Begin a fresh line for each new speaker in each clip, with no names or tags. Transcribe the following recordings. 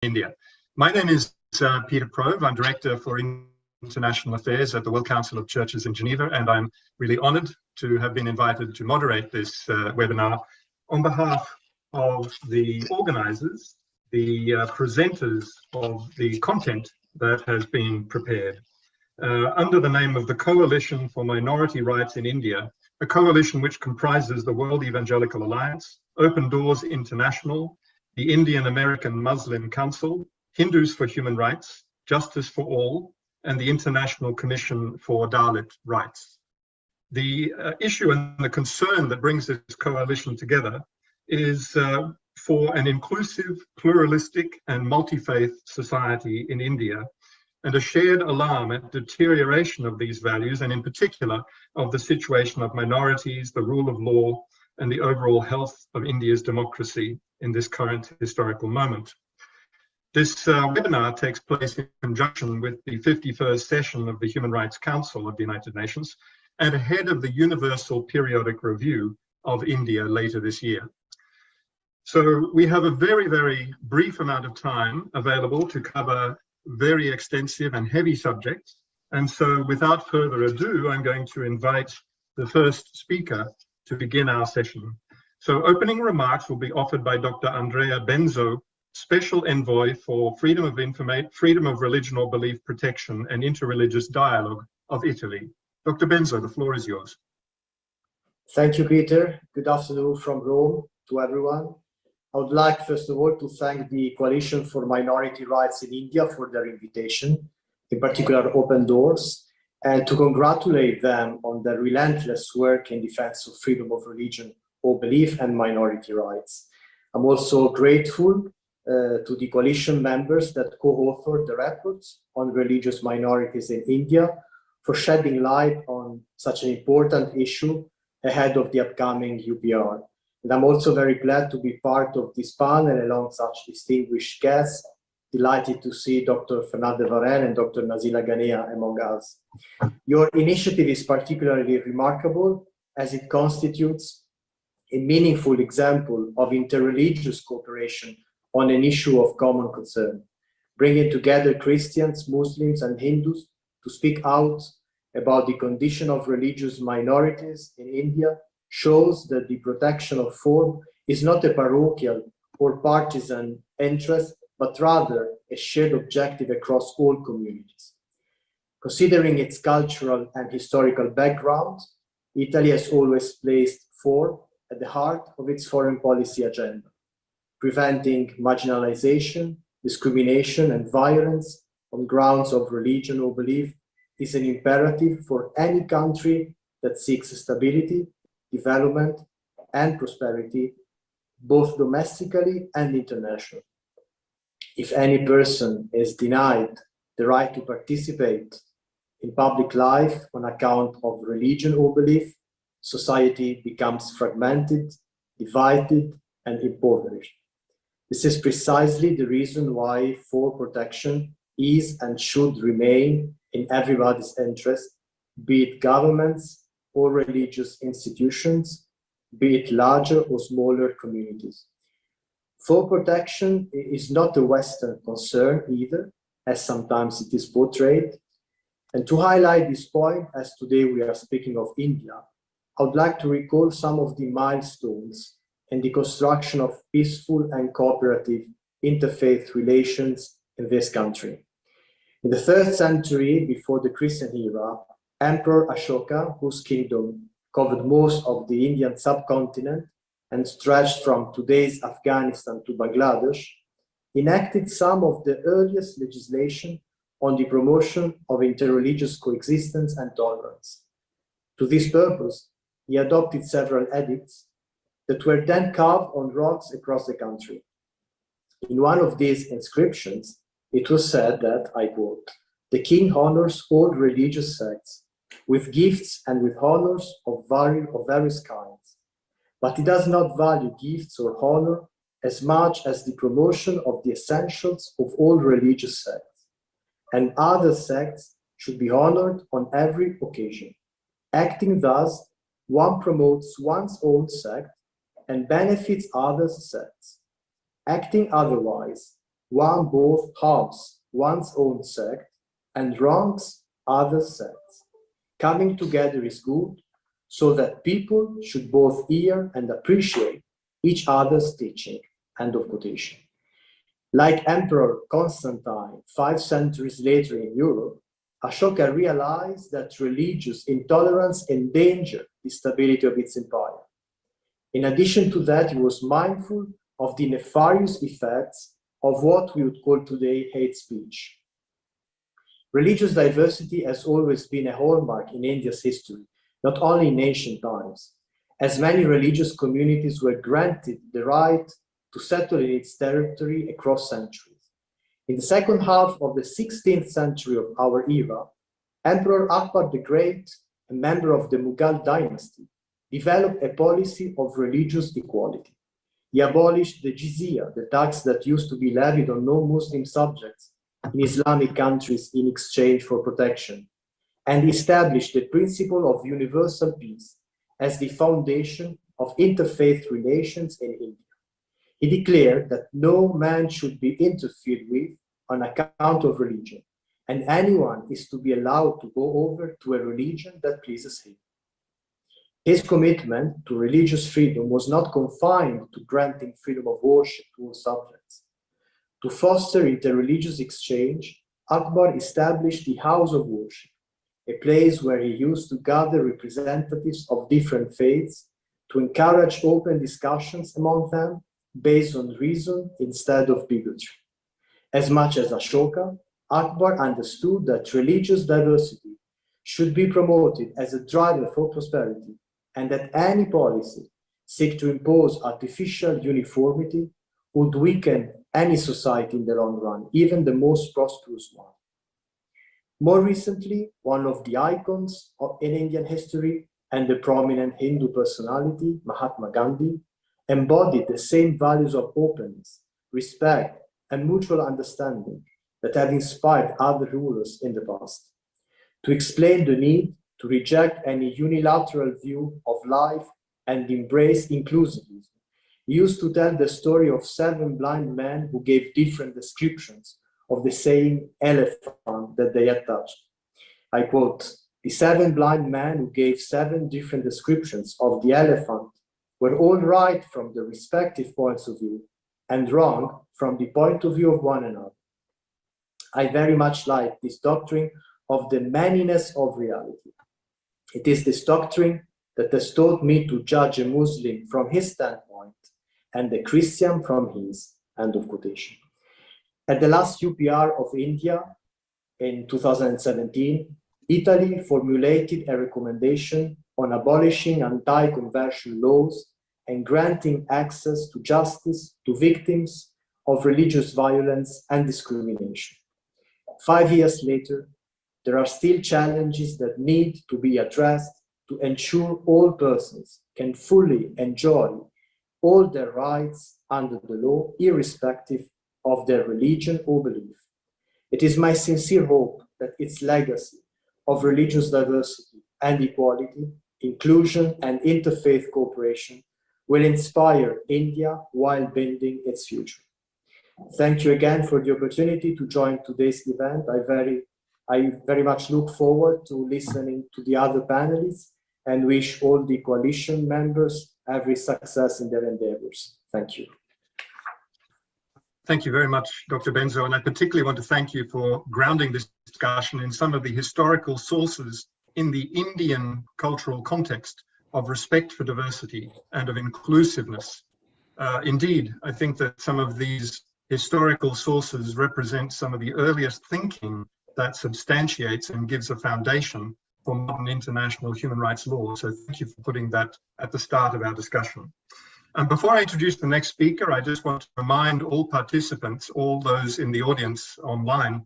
India. My name is Peter Prove. I'm Director for International Affairs at the World Council of Churches in Geneva, and I'm really honored to have been invited to moderate this webinar on behalf of the organizers, the presenters of the content that has been prepared. Under the name of the Coalition for Minority Rights in India, a coalition which comprises the World Evangelical Alliance, Open Doors International, the Indian American Muslim Council, Hindus for Human Rights, Justice for All, and the International Commission for Dalit Rights. The issue and the concern that brings this coalition together is for an inclusive, pluralistic, and multi-faith society in India, and a shared alarm at deterioration of these values, and in particular of the situation of minorities, the rule of law, and the overall health of India's democracy in this current historical moment. This webinar takes place in conjunction with the 51st session of the Human Rights Council of the United Nations and ahead of the Universal Periodic Review of India later this year. So we have a very, very brief amount of time available to cover very extensive and heavy subjects. And so without further ado, I'm going to invite the first speaker to begin our session. So opening remarks will be offered by Dr. Andrea Benzo, Special Envoy for Freedom of Religion or Belief Protection and Interreligious Dialogue of Italy. Dr. Benzo, the floor is yours.
Thank you, Peter. Good afternoon from Rome to everyone. I would like, first of all, to thank the Coalition for Minority Rights in India for their invitation, in particular Open Doors, and to congratulate them on their relentless work in defense of freedom of religion or belief and minority rights. I'm also grateful to the coalition members that co-authored the report on religious minorities in India for shedding light on such an important issue ahead of the upcoming UPR. And I'm also very glad to be part of this panel along such distinguished guests. Delighted to see Dr. Fernand Varennes and Dr. Nazila Ghanea among us. Your initiative is particularly remarkable as it constitutes a meaningful example of interreligious cooperation on an issue of common concern, bringing together Christians, Muslims, and Hindus to speak out about the condition of religious minorities in India shows that the protection of FoRB is not a parochial or partisan interest, but rather a shared objective across all communities. Considering its cultural and historical background, Italy has always placed FoRB at the heart of its foreign policy agenda. Preventing marginalization, discrimination, and violence on grounds of religion or belief is an imperative for any country that seeks stability, development, and prosperity, both domestically and internationally. If any person is denied the right to participate in public life on account of religion or belief, society becomes fragmented, divided, and impoverished. This is precisely the reason why FoRB protection is and should remain in everybody's interest, be it governments or religious institutions, be it larger or smaller communities. FoRB protection is not a Western concern either, as sometimes it is portrayed. And to highlight this point, as today we are speaking of India, I would like to recall some of the milestones in the construction of peaceful and cooperative interfaith relations in this country. In the 3rd century before the Christian era, Emperor Ashoka, whose kingdom covered most of the Indian subcontinent and stretched from today's Afghanistan to Bangladesh, enacted some of the earliest legislation on the promotion of interreligious coexistence and tolerance. To this purpose, he adopted several edicts that were then carved on rocks across the country. In one of these inscriptions, it was said that, I quote, "The king honors all religious sects with gifts and with honors of various kinds, but he does not value gifts or honor as much as the promotion of the essentials of all religious sects, and other sects should be honored on every occasion. Acting thus, one promotes one's own sect and benefits others' sects. Acting otherwise, one both harms one's own sect and wrongs other sects. Coming together is good, so that people should both hear and appreciate each other's teaching. End of quotation. Like Emperor Constantine 5 centuries later in Europe, Ashoka realized that religious intolerance endangered the stability of its empire. In addition to that, he was mindful of the nefarious effects of what we would call today hate speech. Religious diversity has always been a hallmark in India's history, not only in ancient times, as many religious communities were granted the right to settle in its territory across centuries. In the second half of the 16th century of our era, Emperor Akbar the Great, a member of the Mughal dynasty, developed a policy of religious equality. He abolished the jizya, the tax that used to be levied on non-Muslim subjects in Islamic countries in exchange for protection, and established the principle of universal peace as the foundation of interfaith relations in India. He declared that no man should be interfered with on account of religion, and anyone is to be allowed to go over to a religion that pleases him. His commitment to religious freedom was not confined to granting freedom of worship to all subjects. To foster interreligious exchange, Akbar established the House of Worship, a place where he used to gather representatives of different faiths to encourage open discussions among them based on reason instead of bigotry. As much as Ashoka, Akbar understood that religious diversity should be promoted as a driver for prosperity, and that any policy seek to impose artificial uniformity would weaken any society in the long run, even the most prosperous one. More recently, one of the icons in Indian history and a prominent Hindu personality, Mahatma Gandhi, embodied the same values of openness, respect, and mutual understanding that have inspired other rulers in the past. To explain the need to reject any unilateral view of life and embrace inclusivism, he used to tell the story of 7 blind men who gave different descriptions of the same elephant that they had touched. I quote, "The 7 blind men who gave 7 different descriptions of the elephant were all right from the respective points of view and wrong from the point of view of one another. I very much like this doctrine of the manyness of reality. It is this doctrine that has taught me to judge a Muslim from his standpoint and a Christian from his." End of quotation. At the last UPR of India in 2017, Italy formulated a recommendation on abolishing anti-conversion laws and granting access to justice to victims of religious violence and discrimination. 5 years later, there are still challenges that need to be addressed to ensure all persons can fully enjoy all their rights under the law, irrespective of their religion or belief. It is my sincere hope that its legacy of religious diversity and equality, inclusion, and interfaith cooperation will inspire India while building its future. Thank you again for the opportunity to join today's event. I very much look forward to listening to the other panelists and wish all the coalition members every success in their endeavors. Thank you.
Thank you very much, Dr. Benzo, and I particularly want to thank you for grounding this discussion in some of the historical sources in the Indian cultural context of respect for diversity and of inclusiveness. Indeed, I think that some of these historical sources represent some of the earliest thinking that substantiates and gives a foundation for modern international human rights law. So thank you for putting that at the start of our discussion. And before I introduce the next speaker, I just want to remind all participants, all those in the audience online,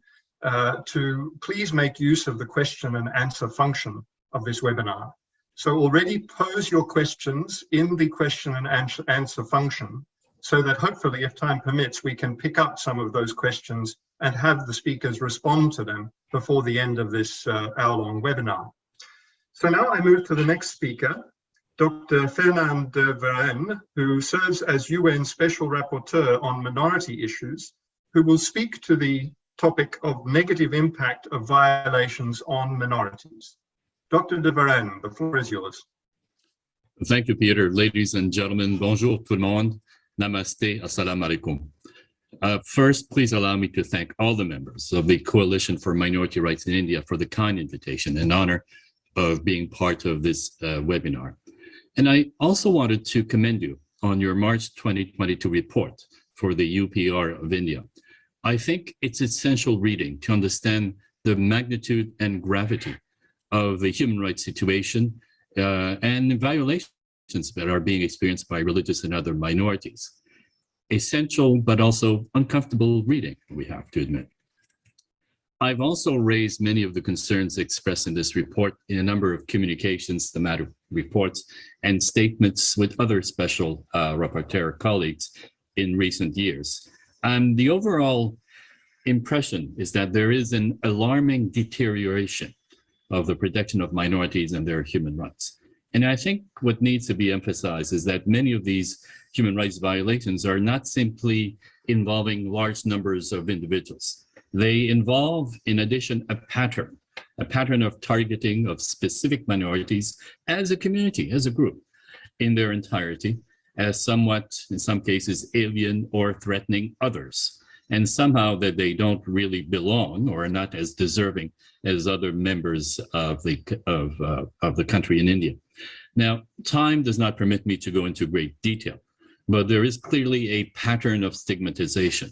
to please make use of the question and answer function of this webinar. So already pose your questions in the question and answer function, so that hopefully, if time permits, we can pick up some of those questions and have the speakers respond to them before the end of this hour-long webinar. So now I move to the next speaker, Dr. Fernand de Varennes, who serves as UN Special Rapporteur on Minority Issues who will speak to the topic of negative impact of violations on minorities. Dr. de Varennes, the floor is yours.
Thank you, Peter. Ladies and gentlemen, bonjour tout le monde. Namaste, assalamu alaikum. First, please allow me to thank all the members of the Coalition for Minority Rights in India for the kind invitation and honor of being part of this webinar. And I also wanted to commend you on your March 2022 report for the UPR of India. I think it's essential reading to understand the magnitude and gravity of the human rights situation and violations that are being experienced by religious and other minorities. Essential, but also uncomfortable reading, we have to admit. I've also raised many of the concerns expressed in this report in a number of communications, thematic reports, and statements with other special rapporteur colleagues in recent years. The overall impression is that there is an alarming deterioration of the protection of minorities and their human rights. And I think what needs to be emphasized is that many of these human rights violations are not simply involving large numbers of individuals. They involve, in addition, a pattern of targeting of specific minorities as a community, as a group, in their entirety, as somewhat, in some cases, alien or threatening others, and somehow that they don't really belong or are not as deserving as other members of the country in India. Now, time does not permit me to go into great detail, but there is clearly a pattern of stigmatization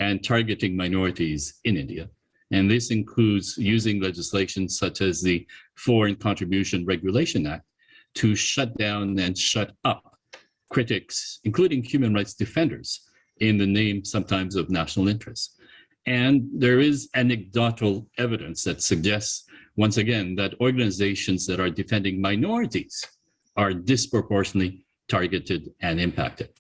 and targeting minorities in India. And this includes using legislation such as the Foreign Contribution Regulation Act to shut down and shut up critics, including human rights defenders, in the name sometimes of national interest. And there is anecdotal evidence that suggests, once again, that organizations that are defending minorities are disproportionately targeted and impacted.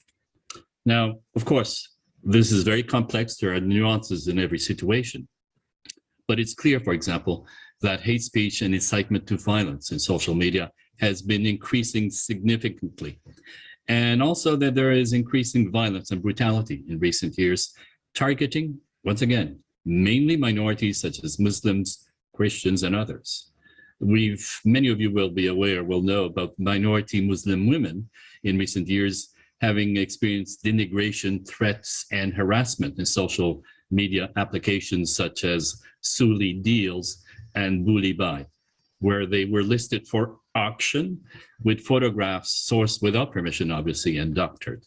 Now, of course, this is very complex. There are nuances in every situation. But it's clear, for example, that hate speech and incitement to violence in social media has been increasing significantly. And also that there is increasing violence and brutality in recent years, targeting, once again, mainly minorities such as Muslims, Christians, and others. Many of you will be aware, will know about minority Muslim women in recent years having experienced denigration, threats, and harassment in social media applications such as Suli Deals and Buli Bai, where they were listed for auction with photographs sourced without permission, obviously, and doctored.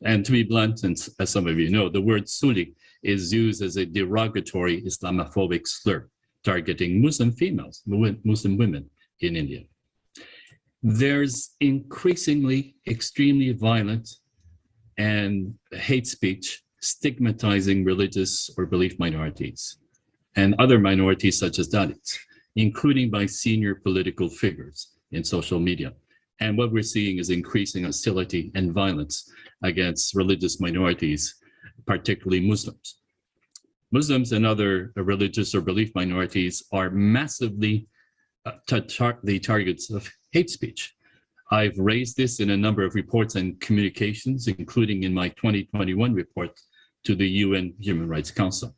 And to be blunt, and as some of you know, the word Suli is used as a derogatory Islamophobic slur, targeting Muslim females, Muslim women in India. There's increasingly extremely violent and hate speech stigmatizing religious or belief minorities and other minorities such as Dalits, including by senior political figures in social media. And what we're seeing is increasing hostility and violence against religious minorities, particularly Muslims. Muslims and other religious or belief minorities are massively the targets of hate speech. I've raised this in a number of reports and communications, including in my 2021 report to the UN Human Rights Council.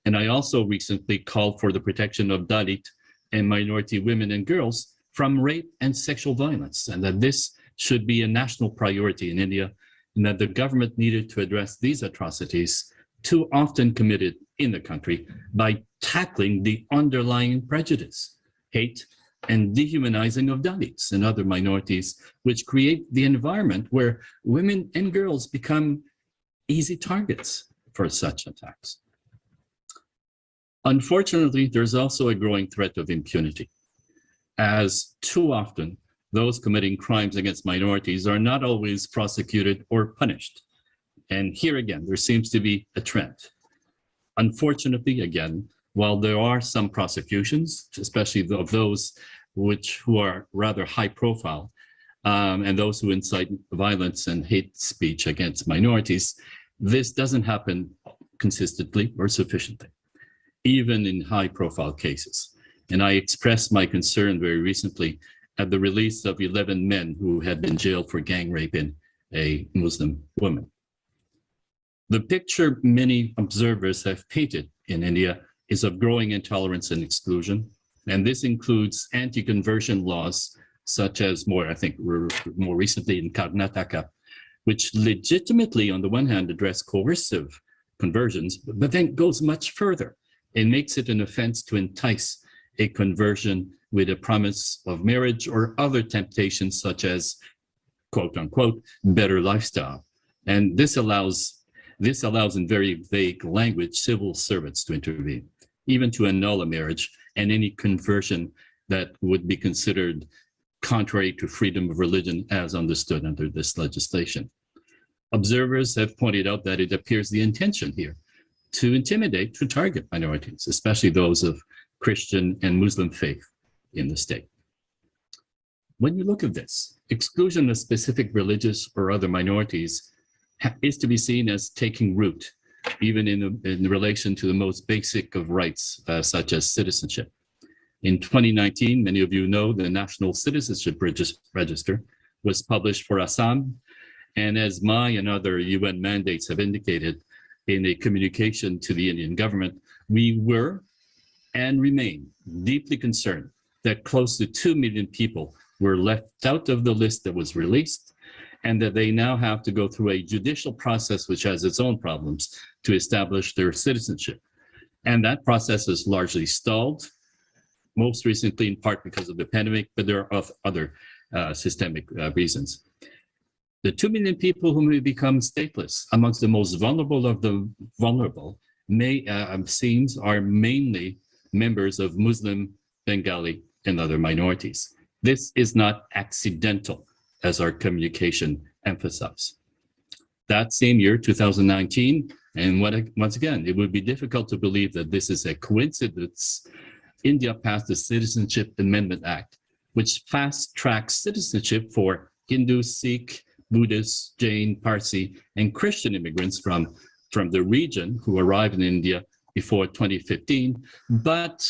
And I also recently called for the protection of Dalit and minority women and girls from rape and sexual violence, and that this should be a national priority in India, and that the government needed to address these atrocities too often committed in the country by tackling the underlying prejudice, hate, and dehumanizing of Dalits and other minorities, which create the environment where women and girls become easy targets for such attacks. Unfortunately, there's also a growing threat of impunity, as too often those committing crimes against minorities are not always prosecuted or punished. And here again, there seems to be a trend. Unfortunately, again, while there are some prosecutions, especially of those who are rather high profile, and those who incite violence and hate speech against minorities, this doesn't happen consistently or sufficiently, even in high profile cases. And I expressed my concern very recently at the release of 11 men who had been jailed for gang rape in a Muslim woman. The picture many observers have painted in India is of growing intolerance and exclusion, and this includes anti-conversion laws, such as more recently in Karnataka, which legitimately, on the one hand, address coercive conversions, but then goes much further and makes it an offense to entice a conversion with a promise of marriage or other temptations, such as, quote unquote, better lifestyle. And this allows in very vague language civil servants to intervene, even to annul a marriage and any conversion that would be considered contrary to freedom of religion as understood under this legislation. Observers have pointed out that it appears the intention here to intimidate, to target minorities, especially those of Christian and Muslim faith in the state. When you look at this, exclusion of specific religious or other minorities is to be seen as taking root, even in relation to the most basic of rights, such as citizenship. In 2019, many of you know the National Citizenship Register was published for Assam, and as my and other UN mandates have indicated in a communication to the Indian government, we were and remain deeply concerned that close to 2 million people were left out of the list that was released, and that they now have to go through a judicial process which has its own problems to establish their citizenship. And that process is largely stalled, most recently in part because of the pandemic, but there are other systemic reasons. The 2 million people who may become stateless, amongst the most vulnerable of the vulnerable, seems are mainly members of Muslim, Bengali, and other minorities. This is not accidental, as our communication emphasized. That same year, 2019, and once again, it would be difficult to believe that this is a coincidence, India passed the Citizenship Amendment Act, which fast-tracks citizenship for Hindu, Sikh, Buddhist, Jain, Parsi, and Christian immigrants from the region who arrived in India before 2015, but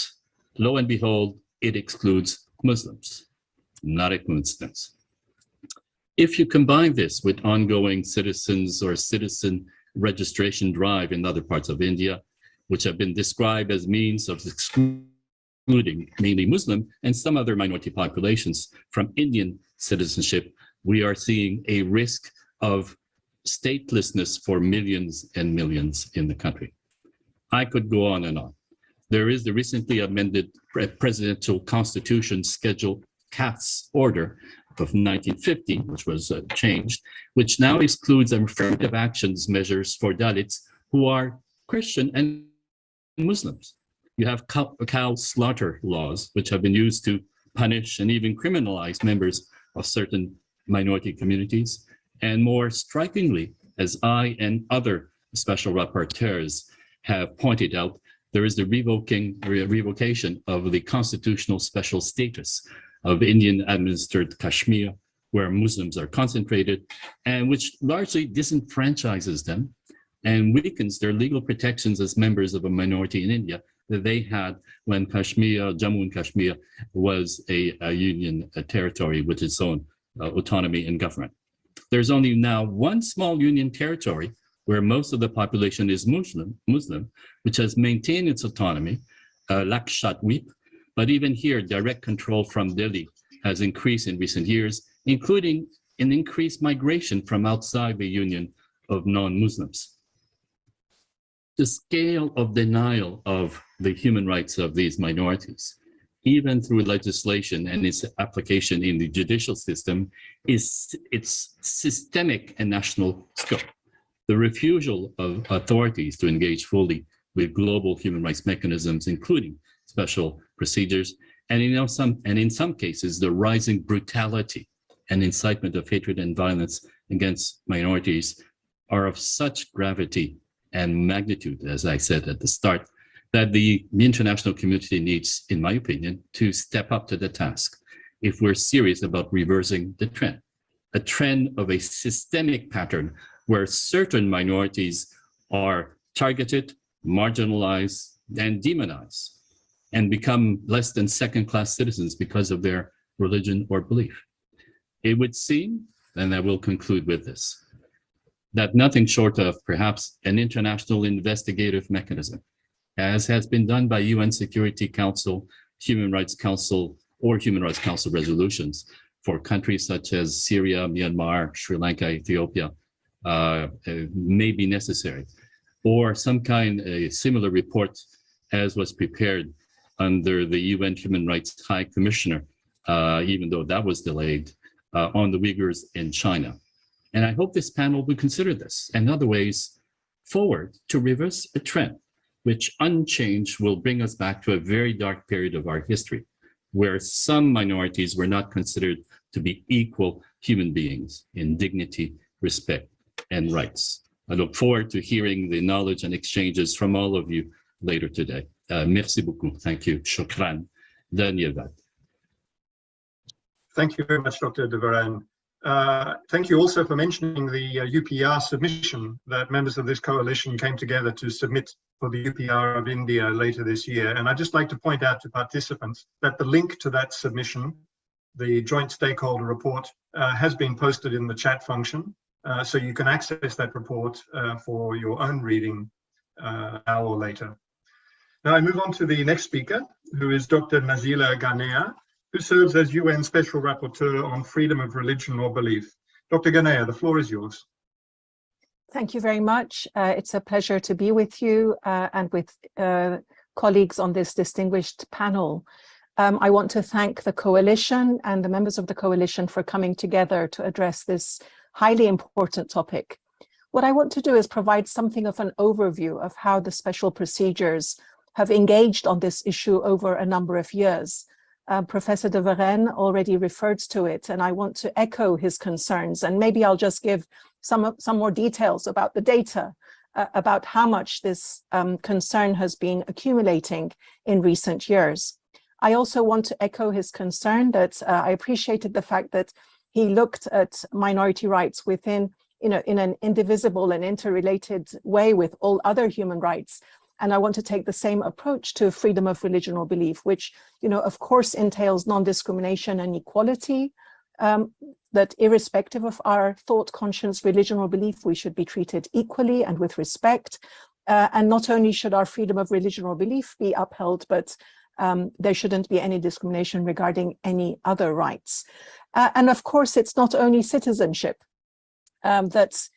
lo and behold, it excludes Muslims. Not a coincidence. If you combine this with ongoing citizens or citizen registration drive in other parts of India, which have been described as means of excluding mainly Muslim and some other minority populations from Indian citizenship, we are seeing a risk of statelessness for millions and millions in the country. I could go on and on. There is the recently amended Presidential Constitution Schedule Caste Order of 1950, which was changed, which now excludes affirmative actions measures for Dalits who are Christian and Muslims. You have cow slaughter laws, which have been used to punish and even criminalize members of certain minority communities. And more strikingly, as I and other special rapporteurs have pointed out, there is the revocation of the constitutional special status of Indian-administered Kashmir, where Muslims are concentrated, and which largely disenfranchises them and weakens their legal protections as members of a minority in India that they had when Kashmir, Jammu and Kashmir, was a union territory with its own autonomy and government. There's only now one small union territory where most of the population is Muslim, which has maintained its autonomy, Lakshadweep. But even here, direct control from Delhi has increased in recent years, including an increased migration from outside the union of non-Muslims. The scale of denial of the human rights of these minorities, even through legislation and its application in the judicial system, is its systemic and national scope. The refusal of authorities to engage fully with global human rights mechanisms, including special procedures, and in some cases, the rising brutality and incitement of hatred and violence against minorities are of such gravity and magnitude, as I said at the start, that the international community needs, in my opinion, to step up to the task if we're serious about reversing the trend, a trend of a systemic pattern where certain minorities are targeted, marginalized, and demonized, and become less than second-class citizens because of their religion or belief. It would seem, and I will conclude with this, that nothing short of perhaps an international investigative mechanism, as has been done by UN Security Council, Human Rights Council, or Human Rights Council resolutions for countries such as Syria, Myanmar, Sri Lanka, Ethiopia, may be necessary, or some kind of similar report as was prepared under the UN Human Rights High Commissioner, even though that was delayed, on the Uyghurs in China. And I hope this panel will consider this and other ways forward to reverse a trend, which unchanged will bring us back to a very dark period of our history, where some minorities were not considered to be equal human beings in dignity, respect, and rights. I look forward to hearing the knowledge and exchanges from all of you later today. Merci beaucoup. Thank you. Shukran. Dhanyavad.
Thank you very much, Dr. de Varennes. Thank you also for mentioning the UPR submission that members of this coalition came together to submit for the UPR of India later this year. And I'd just like to point out to participants that the link to that submission, the joint stakeholder report, has been posted in the chat function. So you can access that report for your own reading now or later. Now I move on to the next speaker, who is Dr. Nazila Ghanea, who serves as UN Special Rapporteur on freedom of religion or belief. Dr. Ghanea, the floor is yours.
Thank you very much. It's a pleasure to be with you and with colleagues on this distinguished panel. I want to thank the coalition and the members of the coalition for coming together to address this highly important topic. What I want to do is provide something of an overview of how the special procedures have engaged on this issue over a number of years. Professor de Varennes already referred to it, and I want to echo his concerns, and maybe I'll just give some more details about the data, about how much this concern has been accumulating in recent years. I also want to echo his concern that I appreciated the fact that he looked at minority rights within, in an indivisible and interrelated way with all other human rights. And I want to take the same approach to freedom of religion or belief, which, of course, entails non-discrimination and equality, that irrespective of our thought, conscience, religion, or belief, we should be treated equally and with respect. And not only should our freedom of religion or belief be upheld, but there shouldn't be any discrimination regarding any other rights. And of course, it's not only citizenship that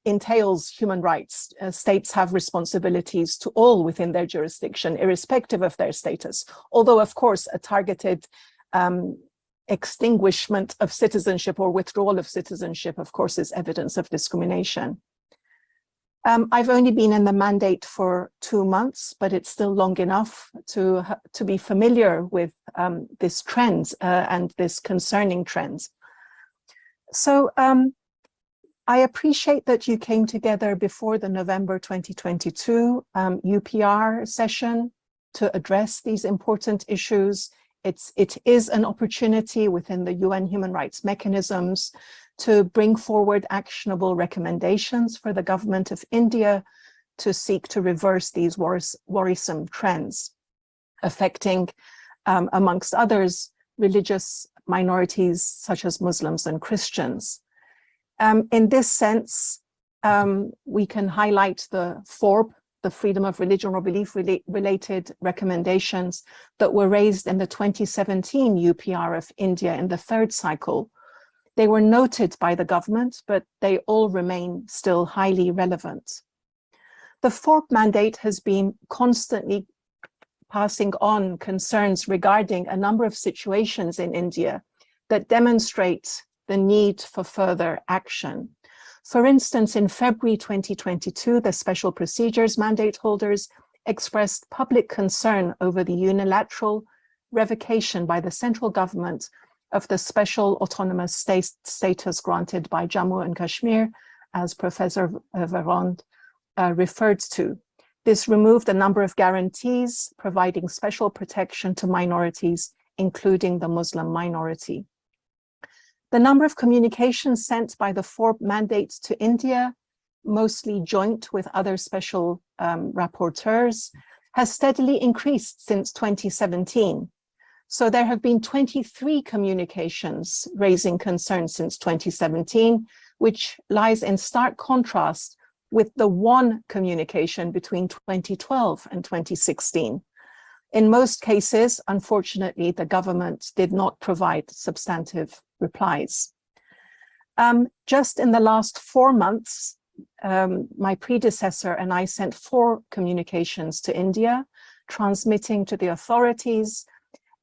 entails human rights. States have responsibilities to all within their jurisdiction, irrespective of their status. Although, of course, a targeted extinguishment of citizenship or withdrawal of citizenship, of course, is evidence of discrimination. I've only been in the mandate for 2 months, but it's still long enough to be familiar with this trend and this concerning trend. So I appreciate that you came together before the November 2022 UPR session to address these important issues. It is an opportunity within the UN human rights mechanisms to bring forward actionable recommendations for the government of India to seek to reverse these worrisome trends affecting, amongst others, religious minorities such as Muslims and Christians. In this sense, we can highlight the FoRB, the freedom of religion or belief related recommendations that were raised in the 2017 UPR of India in the third cycle. They were noted by the government, but they all remain still highly relevant. The FoRB mandate has been constantly passing on concerns regarding a number of situations in India that demonstrate the need for further action. For instance, in February 2022, the special procedures mandate holders expressed public concern over the unilateral revocation by the central government of the special autonomous status granted by Jammu and Kashmir, as Professor Varennes referred to. This removed a number of guarantees providing special protection to minorities, including the Muslim minority. The number of communications sent by the FoRB mandate to India, mostly joint with other special rapporteurs, has steadily increased since 2017. So there have been 23 communications raising concerns since 2017, which lies in stark contrast with the one communication between 2012 and 2016. In most cases, unfortunately, the government did not provide substantive replies. Just in the last 4 months, my predecessor and I sent 4 communications to India, transmitting to the authorities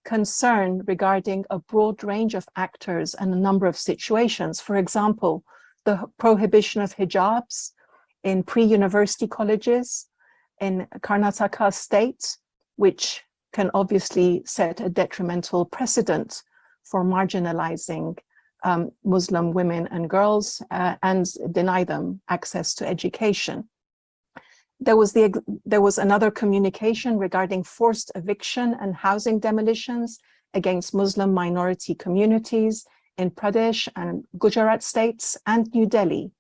concern regarding a broad range of actors and a number of situations. For example, the prohibition of hijabs in pre-university colleges in Karnataka state, which can obviously set a detrimental precedent for marginalizing Muslim women and girls and deny them access to education. There was another communication regarding forced eviction and housing demolitions against Muslim minority communities in Pradesh and Gujarat states and New Delhi,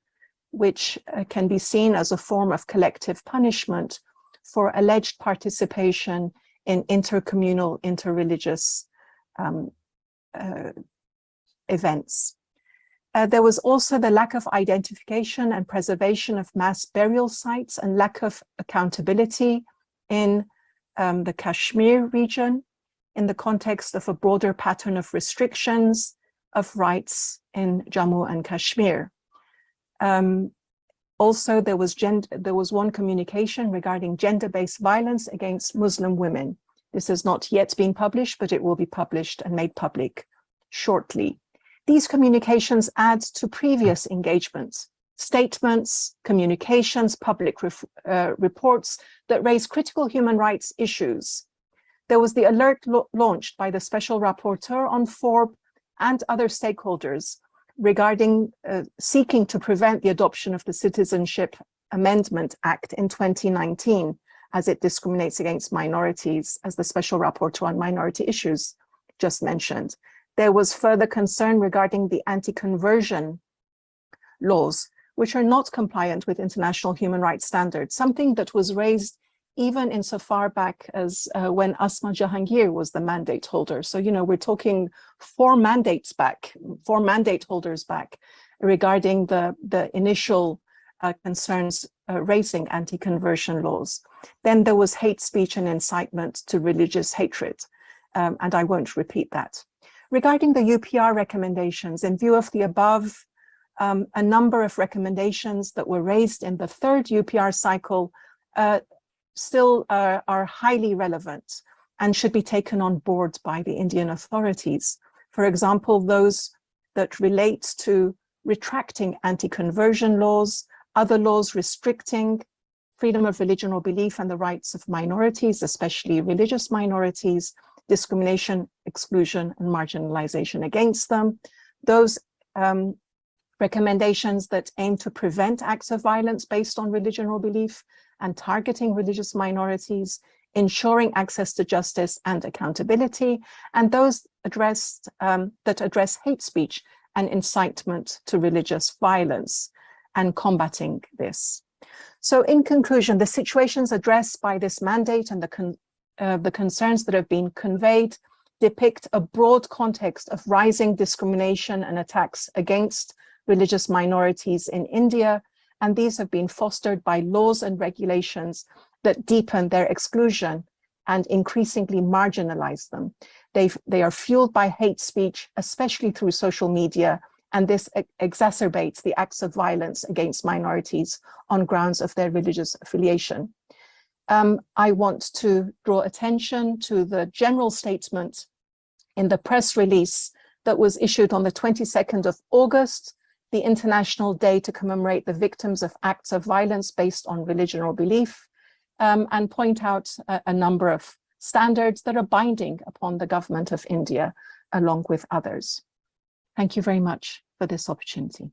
which can be seen as a form of collective punishment for alleged participation in intercommunal, interreligious events. There was also the lack of identification and preservation of mass burial sites and lack of accountability in the Kashmir region in the context of a broader pattern of restrictions of rights in Jammu and Kashmir. Also, there was one communication regarding gender-based violence against Muslim women. This has not yet been published, but it will be published and made public shortly. These communications add to previous engagements, statements, communications, public reports that raise critical human rights issues. There was the alert launched by the Special Rapporteur on FoRB and other stakeholders regarding seeking to prevent the adoption of the Citizenship Amendment Act in 2019, as it discriminates against minorities, as the Special Rapporteur on Minority Issues just mentioned. There was further concern regarding the anti-conversion laws, which are not compliant with international human rights standards, something that was raised even in so far back as when Asma Jahangir was the mandate holder. So, you know, we're talking 4 mandate holders back regarding the initial concerns raising anti-conversion laws. Then there was hate speech and incitement to religious hatred, and I won't repeat that. Regarding the UPR recommendations, in view of the above, a number of recommendations that were raised in the 3rd UPR cycle still are highly relevant and should be taken on board by the Indian authorities. For example, those that relate to retracting anti-conversion laws, other laws restricting freedom of religion or belief and the rights of minorities, especially religious minorities, discrimination, exclusion, and marginalization against them. Those recommendations that aim to prevent acts of violence based on religion or belief and targeting religious minorities, ensuring access to justice and accountability, and those that address hate speech and incitement to religious violence and combating this. So in conclusion, the situations addressed by this mandate and the concerns that have been conveyed depict a broad context of rising discrimination and attacks against religious minorities in India, and these have been fostered by laws and regulations that deepen their exclusion and increasingly marginalize them. They are fueled by hate speech, especially through social media, and this exacerbates the acts of violence against minorities on grounds of their religious affiliation. I want to draw attention to the general statement in the press release that was issued on the 22nd of August, the International Day to commemorate the victims of acts of violence based on religion or belief, and point out a number of standards that are binding upon the government of India, along with others. Thank you very much for this opportunity.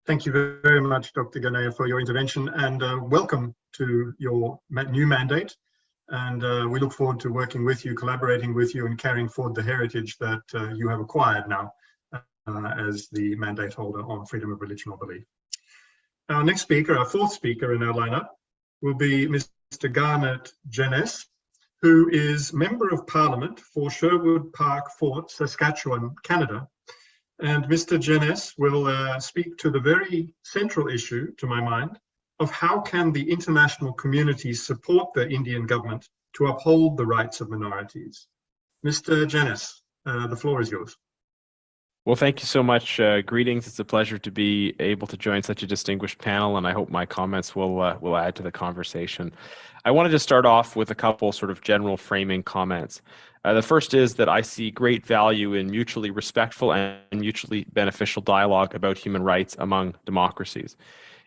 Thank you very much, Dr. Ghanea, for your intervention, and welcome to your new mandate. And we look forward to working with you, collaborating with you, and carrying forward the heritage that you have acquired now as the mandate holder on freedom of religion or belief. Our next speaker, our 4th speaker in our lineup, will be Mr. Garnett Genuis, who is Member of Parliament for Sherwood Park Fort, Saskatchewan, Canada, And Mr. Genuis will speak to the very central issue, to my mind, of how can the international community support the Indian government to uphold the rights of minorities. Mr. Genuis, the floor is yours.
Well, thank you so much. Greetings. It's a pleasure to be able to join such a distinguished panel, and I hope my comments will add to the conversation. I wanted to start off with a couple sort of general framing comments. The first is that I see great value in mutually respectful and mutually beneficial dialogue about human rights among democracies.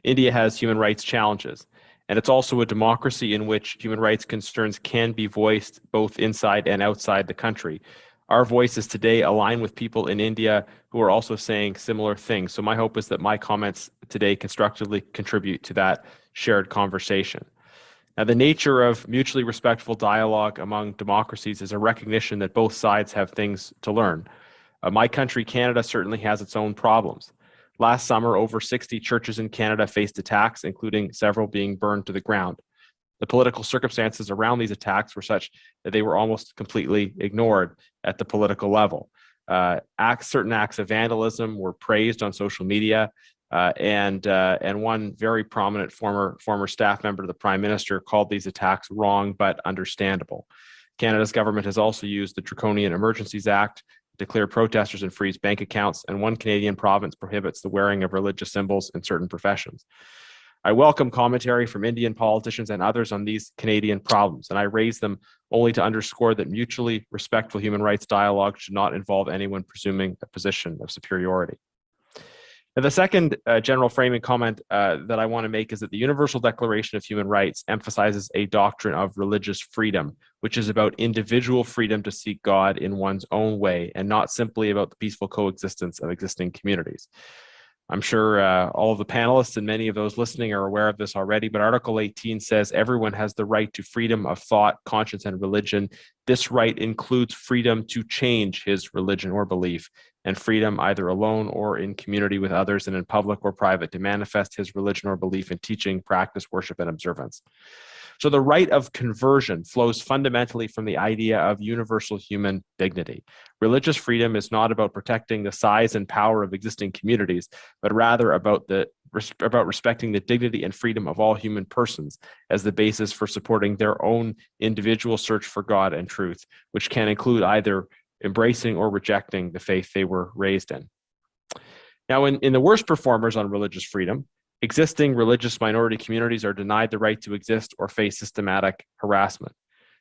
India has human rights challenges, and it's also a democracy in which human rights concerns can be voiced both inside and outside the country. Our voices today align with people in India who are also saying similar things. So my hope is that my comments today constructively contribute to that shared conversation. Now, the nature of mutually respectful dialogue among democracies is a recognition that both sides have things to learn. My country, Canada, certainly has its own problems. Last summer, over 60 churches in Canada faced attacks, including several being burned to the ground. The political circumstances around these attacks were such that they were almost completely ignored at the political level. Certain acts of vandalism were praised on social media, and one very prominent former staff member of the Prime Minister called these attacks wrong but understandable. Canada's government has also used the Draconian Emergencies Act to clear protesters and freeze bank accounts, and one Canadian province prohibits the wearing of religious symbols in certain professions. I welcome commentary from Indian politicians and others on these Canadian problems, and I raise them only to underscore that mutually respectful human rights dialogue should not involve anyone presuming a position of superiority. Now, the second general framing comment that I want to make is that the Universal Declaration of Human Rights emphasizes a doctrine of religious freedom, which is about individual freedom to seek God in one's own way and not simply about the peaceful coexistence of existing communities. I'm sure all of the panelists and many of those listening are aware of this already, but Article 18 says everyone has the right to freedom of thought, conscience, and religion. This right includes freedom to change his religion or belief, and freedom either alone or in community with others and in public or private to manifest his religion or belief in teaching, practice, worship, and observance. So the right of conversion flows fundamentally from the idea of universal human dignity. Religious freedom is not about protecting the size and power of existing communities, but rather about respecting the dignity and freedom of all human persons as the basis for supporting their own individual search for God and truth, which can include either embracing or rejecting the faith they were raised in. Now, in the worst performers on religious freedom, existing religious minority communities are denied the right to exist or face systematic harassment.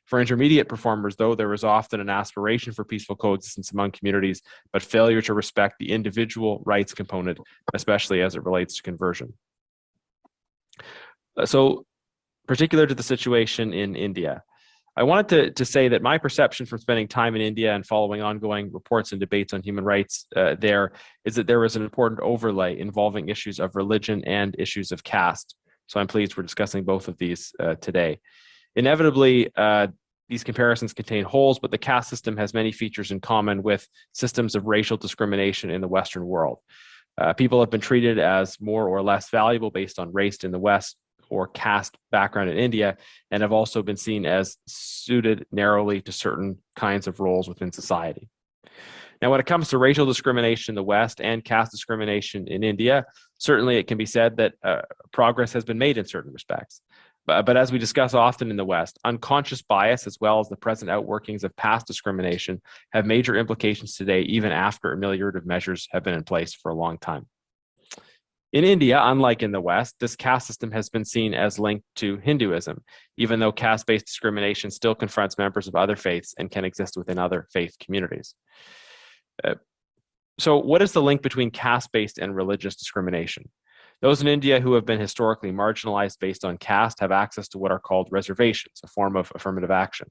For intermediate performers, though, there is often an aspiration for peaceful coexistence among communities, but failure to respect the individual rights component, especially as it relates to conversion. So, particular to the situation in India, I wanted to say that my perception from spending time in India and following ongoing reports and debates on human rights there is that there is an important overlay involving issues of religion and issues of caste. So I'm pleased we're discussing both of these today. Inevitably, these comparisons contain holes, but the caste system has many features in common with systems of racial discrimination in the Western world. People have been treated as more or less valuable based on race in the West or caste background in India, and have also been seen as suited narrowly to certain kinds of roles within society. Now, when it comes to racial discrimination in the West and caste discrimination in India, certainly it can be said that progress has been made in certain respects. But as we discuss often in the West, unconscious bias as well as the present outworkings of past discrimination have major implications today, even after ameliorative measures have been in place for a long time. In India, unlike in the West, this caste system has been seen as linked to Hinduism, even though caste-based discrimination still confronts members of other faiths and can exist within other faith communities. So what is the link between caste-based and religious discrimination? Those in India who have been historically marginalized based on caste have access to what are called reservations, a form of affirmative action.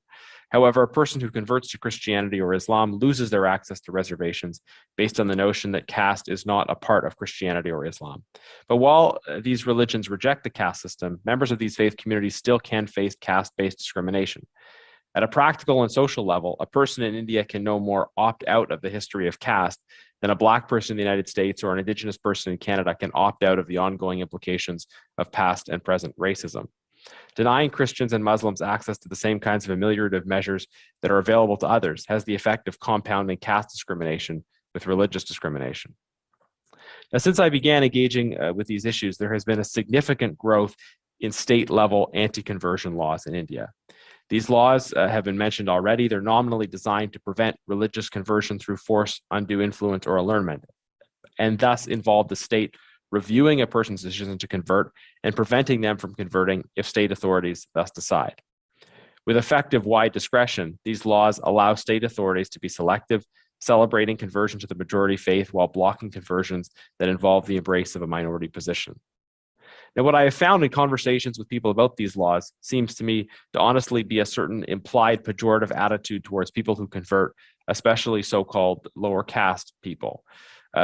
However, a person who converts to Christianity or Islam loses their access to reservations based on the notion that caste is not a part of Christianity or Islam. But while these religions reject the caste system, members of these faith communities still can face caste-based discrimination. At a practical and social level, a person in India can no more opt out of the history of caste than a Black person in the United States or an Indigenous person in Canada can opt out of the ongoing implications of past and present racism. Denying Christians and Muslims access to the same kinds of ameliorative measures that are available to others has the effect of compounding caste discrimination with religious discrimination. Now, since I began engaging with these issues, there has been a significant growth in state-level anti-conversion laws in India. These laws have been mentioned already. They're nominally designed to prevent religious conversion through force, undue influence, or allurement, and thus involve the state reviewing a person's decision to convert and preventing them from converting if state authorities thus decide. With effective wide discretion, these laws allow state authorities to be selective, celebrating conversion to the majority faith while blocking conversions that involve the embrace of a minority position. Now, what I have found in conversations with people about these laws seems to me to honestly be a certain implied pejorative attitude towards people who convert, especially so-called lower caste people.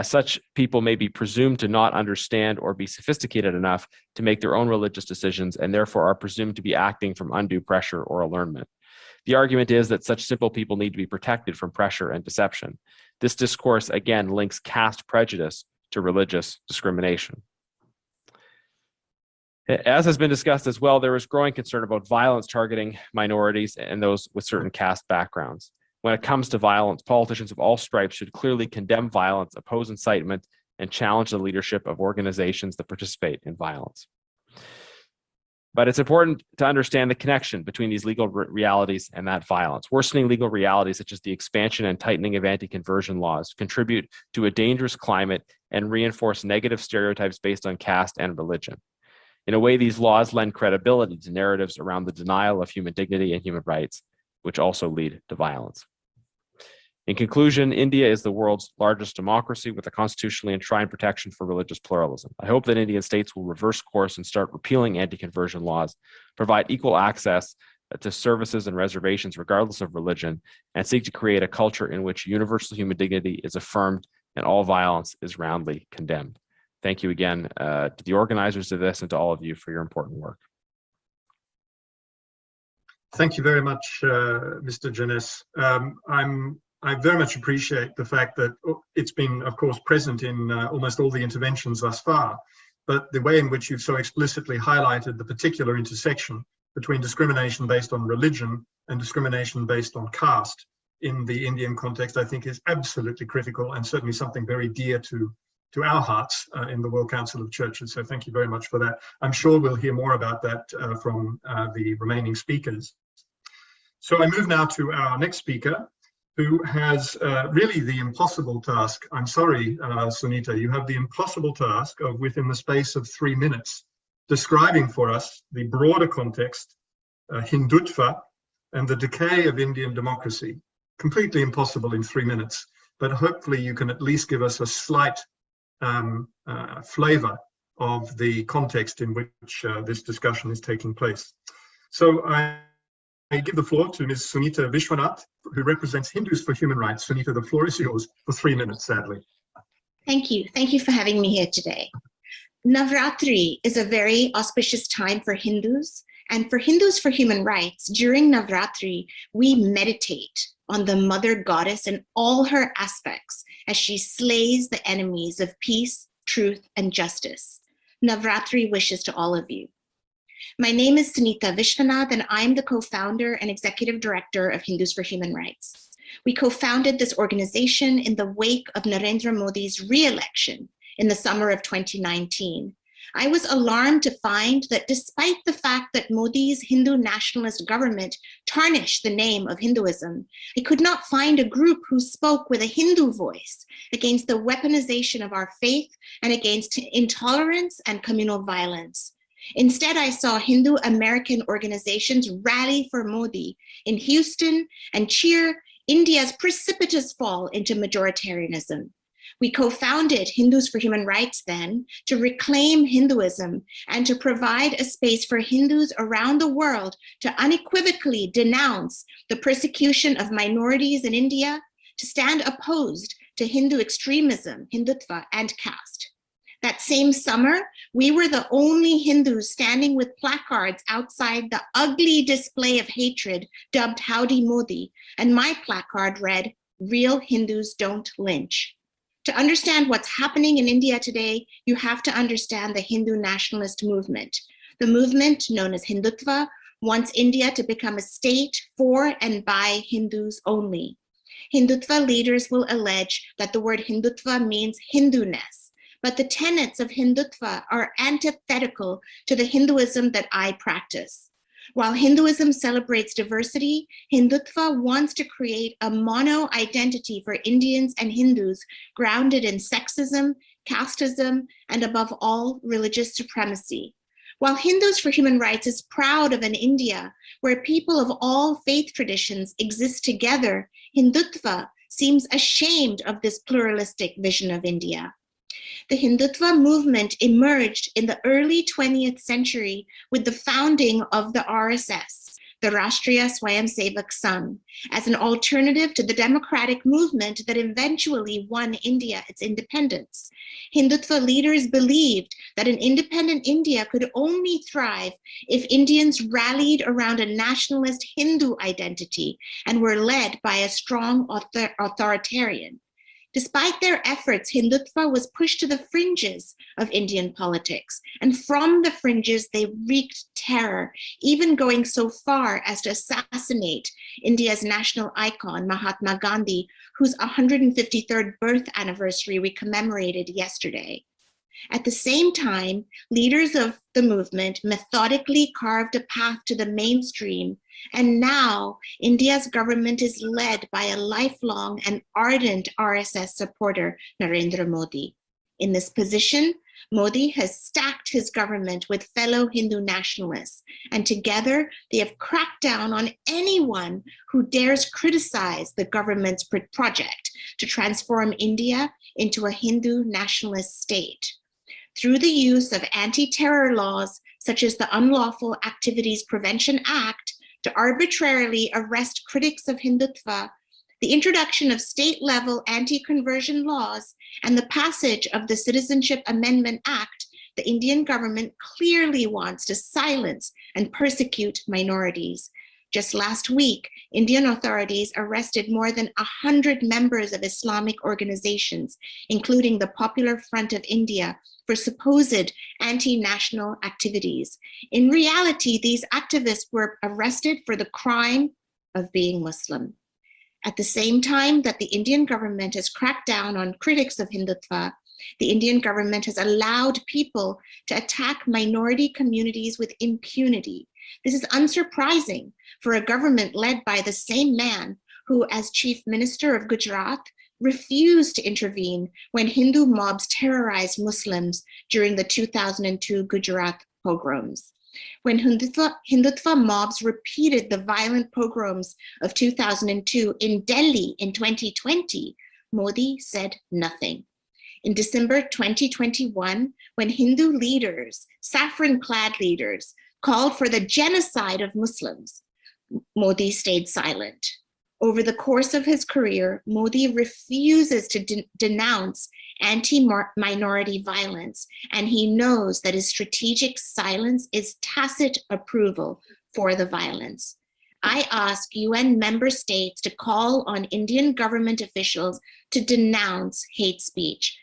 Such people may be presumed to not understand or be sophisticated enough to make their own religious decisions and therefore are presumed to be acting from undue pressure or allurement. The argument is that such simple people need to be protected from pressure and deception. This discourse again links caste prejudice to religious discrimination. As has been discussed as well, there is growing concern about violence targeting minorities and those with certain caste backgrounds. When it comes to violence, politicians of all stripes should clearly condemn violence, oppose incitement, and challenge the leadership of organizations that participate in violence. But it's important to understand the connection between these legal realities and that violence. Worsening legal realities, such as the expansion and tightening of anti-conversion laws, contribute to a dangerous climate and reinforce negative stereotypes based on caste and religion. In a way, these laws lend credibility to narratives around the denial of human dignity and human rights, which also lead to violence. In conclusion, India is the world's largest democracy with a constitutionally enshrined protection for religious pluralism. I hope that Indian states will reverse course and start repealing anti-conversion laws, provide equal access to services and reservations regardless of religion, and seek to create a culture in which universal human dignity is affirmed and all violence is roundly condemned. Thank you again to the organizers of this and to all of you for your important work.
Thank you very much, Mr. Genuis. I very much appreciate the fact that it's been, of course, present in almost all the interventions thus far, but the way in which you've so explicitly highlighted the particular intersection between discrimination based on religion and discrimination based on caste in the Indian context, I think is absolutely critical and certainly something very dear to our hearts in the World Council of Churches. So thank you very much for that. I'm sure we'll hear more about that from the remaining speakers. So I move now to our next speaker, who has really the impossible task. I'm sorry, Sunita, you have the impossible task of, within the space of 3 minutes, describing for us the broader context, Hindutva, and the decay of Indian democracy. Completely impossible in 3 minutes, but hopefully you can at least give us a slight flavor of the context in which this discussion is taking place. So I give the floor to Ms. Sunita Viswanath, who represents Hindus for Human Rights. Sunita, the floor is yours for 3 minutes, sadly.
Thank you. Thank you for having me here today. Navratri is a very auspicious time for Hindus, and for Hindus for Human Rights, during Navratri, we meditate on the mother goddess and all her aspects as she slays the enemies of peace, truth, and justice. Navratri wishes to all of you. My name is Sunita Viswanath, and I'm the co-founder and executive director of Hindus for Human Rights. We co-founded this organization in the wake of Narendra Modi's re-election in the summer of 2019. I was alarmed to find that despite the fact that Modi's Hindu nationalist government tarnished the name of Hinduism, I could not find a group who spoke with a Hindu voice against the weaponization of our faith and against intolerance and communal violence. Instead, I saw Hindu American organizations rally for Modi in Houston and cheer India's precipitous fall into majoritarianism. We co-founded Hindus for Human Rights then to reclaim Hinduism and to provide a space for Hindus around the world to unequivocally denounce the persecution of minorities in India, to stand opposed to Hindu extremism, Hindutva, and caste. That same summer, we were the only Hindus standing with placards outside the ugly display of hatred dubbed Howdy Modi, and my placard read, "Real Hindus don't lynch." To understand what's happening in India today, you have to understand the Hindu nationalist movement. The movement known as Hindutva wants India to become a state for and by Hindus only. Hindutva leaders will allege that the word Hindutva means Hinduness, but the tenets of Hindutva are antithetical to the Hinduism that I practice. While Hinduism celebrates diversity, Hindutva wants to create a mono identity for Indians and Hindus grounded in sexism, casteism, and above all, religious supremacy. While Hindus for Human Rights is proud of an India where people of all faith traditions exist together, Hindutva seems ashamed of this pluralistic vision of India. The Hindutva movement emerged in the early 20th century with the founding of the RSS, the Rashtriya Swayamsevak Sangh, as an alternative to the democratic movement that eventually won India its independence. Hindutva leaders believed that an independent India could only thrive if Indians rallied around a nationalist Hindu identity and were led by a strong authoritarian. Despite their efforts, Hindutva was pushed to the fringes of Indian politics, and from the fringes they wreaked terror, even going so far as to assassinate India's national icon, Mahatma Gandhi, whose 153rd birth anniversary we commemorated yesterday. At the same time, leaders of the movement methodically carved a path to the mainstream, and now India's government is led by a lifelong and ardent RSS supporter, Narendra Modi. In this position, Modi has stacked his government with fellow Hindu nationalists, and together they have cracked down on anyone who dares criticize the government's project to transform India into a Hindu nationalist state. Through the use of anti-terror laws, such as the Unlawful Activities Prevention Act, to arbitrarily arrest critics of Hindutva, the introduction of state-level anti-conversion laws, and the passage of the Citizenship Amendment Act, the Indian government clearly wants to silence and persecute minorities. Just last week, Indian authorities arrested more than 100 members of Islamic organizations, including the Popular Front of India, for supposed anti-national activities. In reality, these activists were arrested for the crime of being Muslim. At the same time that the Indian government has cracked down on critics of Hindutva, the Indian government has allowed people to attack minority communities with impunity. This is unsurprising for a government led by the same man who, as Chief Minister of Gujarat, refused to intervene when Hindu mobs terrorized Muslims during the 2002 Gujarat pogroms. When Hindutva mobs repeated the violent pogroms of 2002 in Delhi in 2020, Modi said nothing. In December 2021, when Hindu leaders, saffron-clad leaders, called for the genocide of Muslims, Modi stayed silent. Over the course of his career, Modi refuses to denounce anti-minority violence, and he knows that his strategic silence is tacit approval for the violence. I ask UN member states to call on Indian government officials to denounce hate speech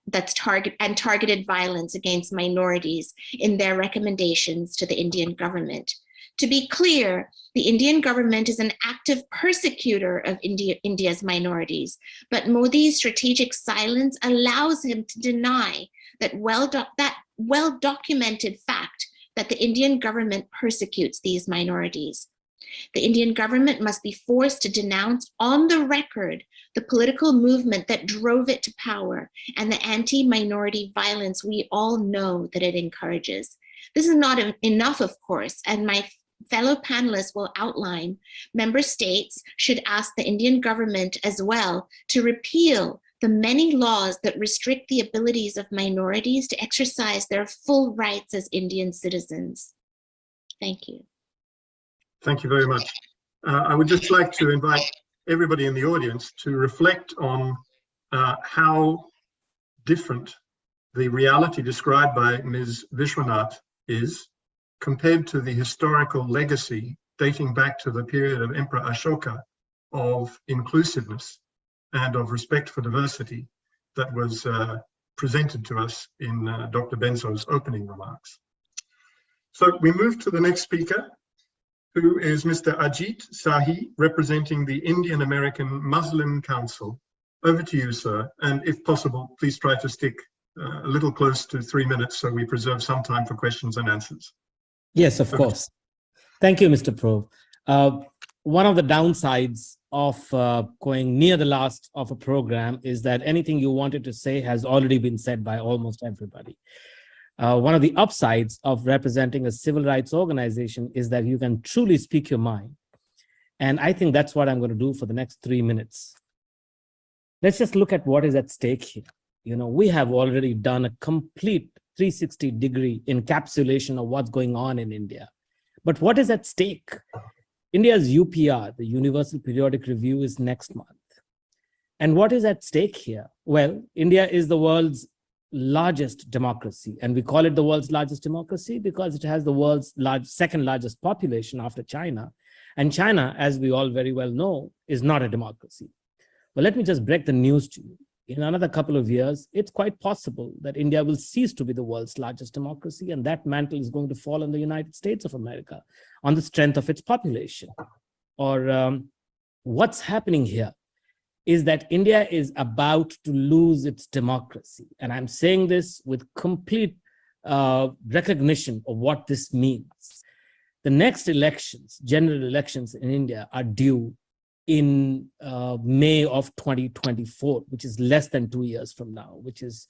that's targeted violence against minorities in their recommendations to the Indian government. To be clear, the Indian government is an active persecutor of India's minorities, but Modi's strategic silence allows him to deny that well-documented fact that the Indian government persecutes these minorities. The Indian government must be forced to denounce on the record the political movement that drove it to power and the anti-minority violence we all know that it encourages. This is not enough, of course, and my fellow panelists will outline, member states should ask the Indian government as well to repeal the many laws that restrict the abilities of minorities to exercise their full rights as Indian citizens. Thank you.
Thank you very much. I would just like to invite everybody in the audience to reflect on how different the reality described by Ms. Viswanath is compared to the historical legacy dating back to the period of Emperor Ashoka of inclusiveness and of respect for diversity that was presented to us in Dr. Benzo's opening remarks. So we move to the next speaker, who is Mr. Ajit Sahi, representing the Indian American Muslim Council. Over to you, sir. And if possible, please try to stick a little close to 3 minutes so we preserve some time for questions and answers.
Yes, of course. Thank you, Mr. Prove. One of the downsides of going near the last of a program is that anything you wanted to say has already been said by almost everybody. One of the upsides of representing a civil rights organization is that you can truly speak your mind. And I think that's what I'm going to do for the next 3 minutes. Let's just look at what is at stake here. You know, we have already done a complete 360-degree encapsulation of what's going on in India. But what is at stake? India's UPR, the Universal Periodic Review, is next month. And what is at stake here? Well, India is the world's largest democracy. And we call it the world's largest democracy because it has the world's second largest population after China. And China, as we all very well know, is not a democracy. But let me just break the news to you. In another couple of years, it's quite possible that India will cease to be the world's largest democracy, and that mantle is going to fall on the United States of America on the strength of its population. Or what's happening here is that India is about to lose its democracy. And I'm saying this with complete recognition of what this means. The next elections, general elections in India, are due in May of 2024, which is less than 2 years from now, which is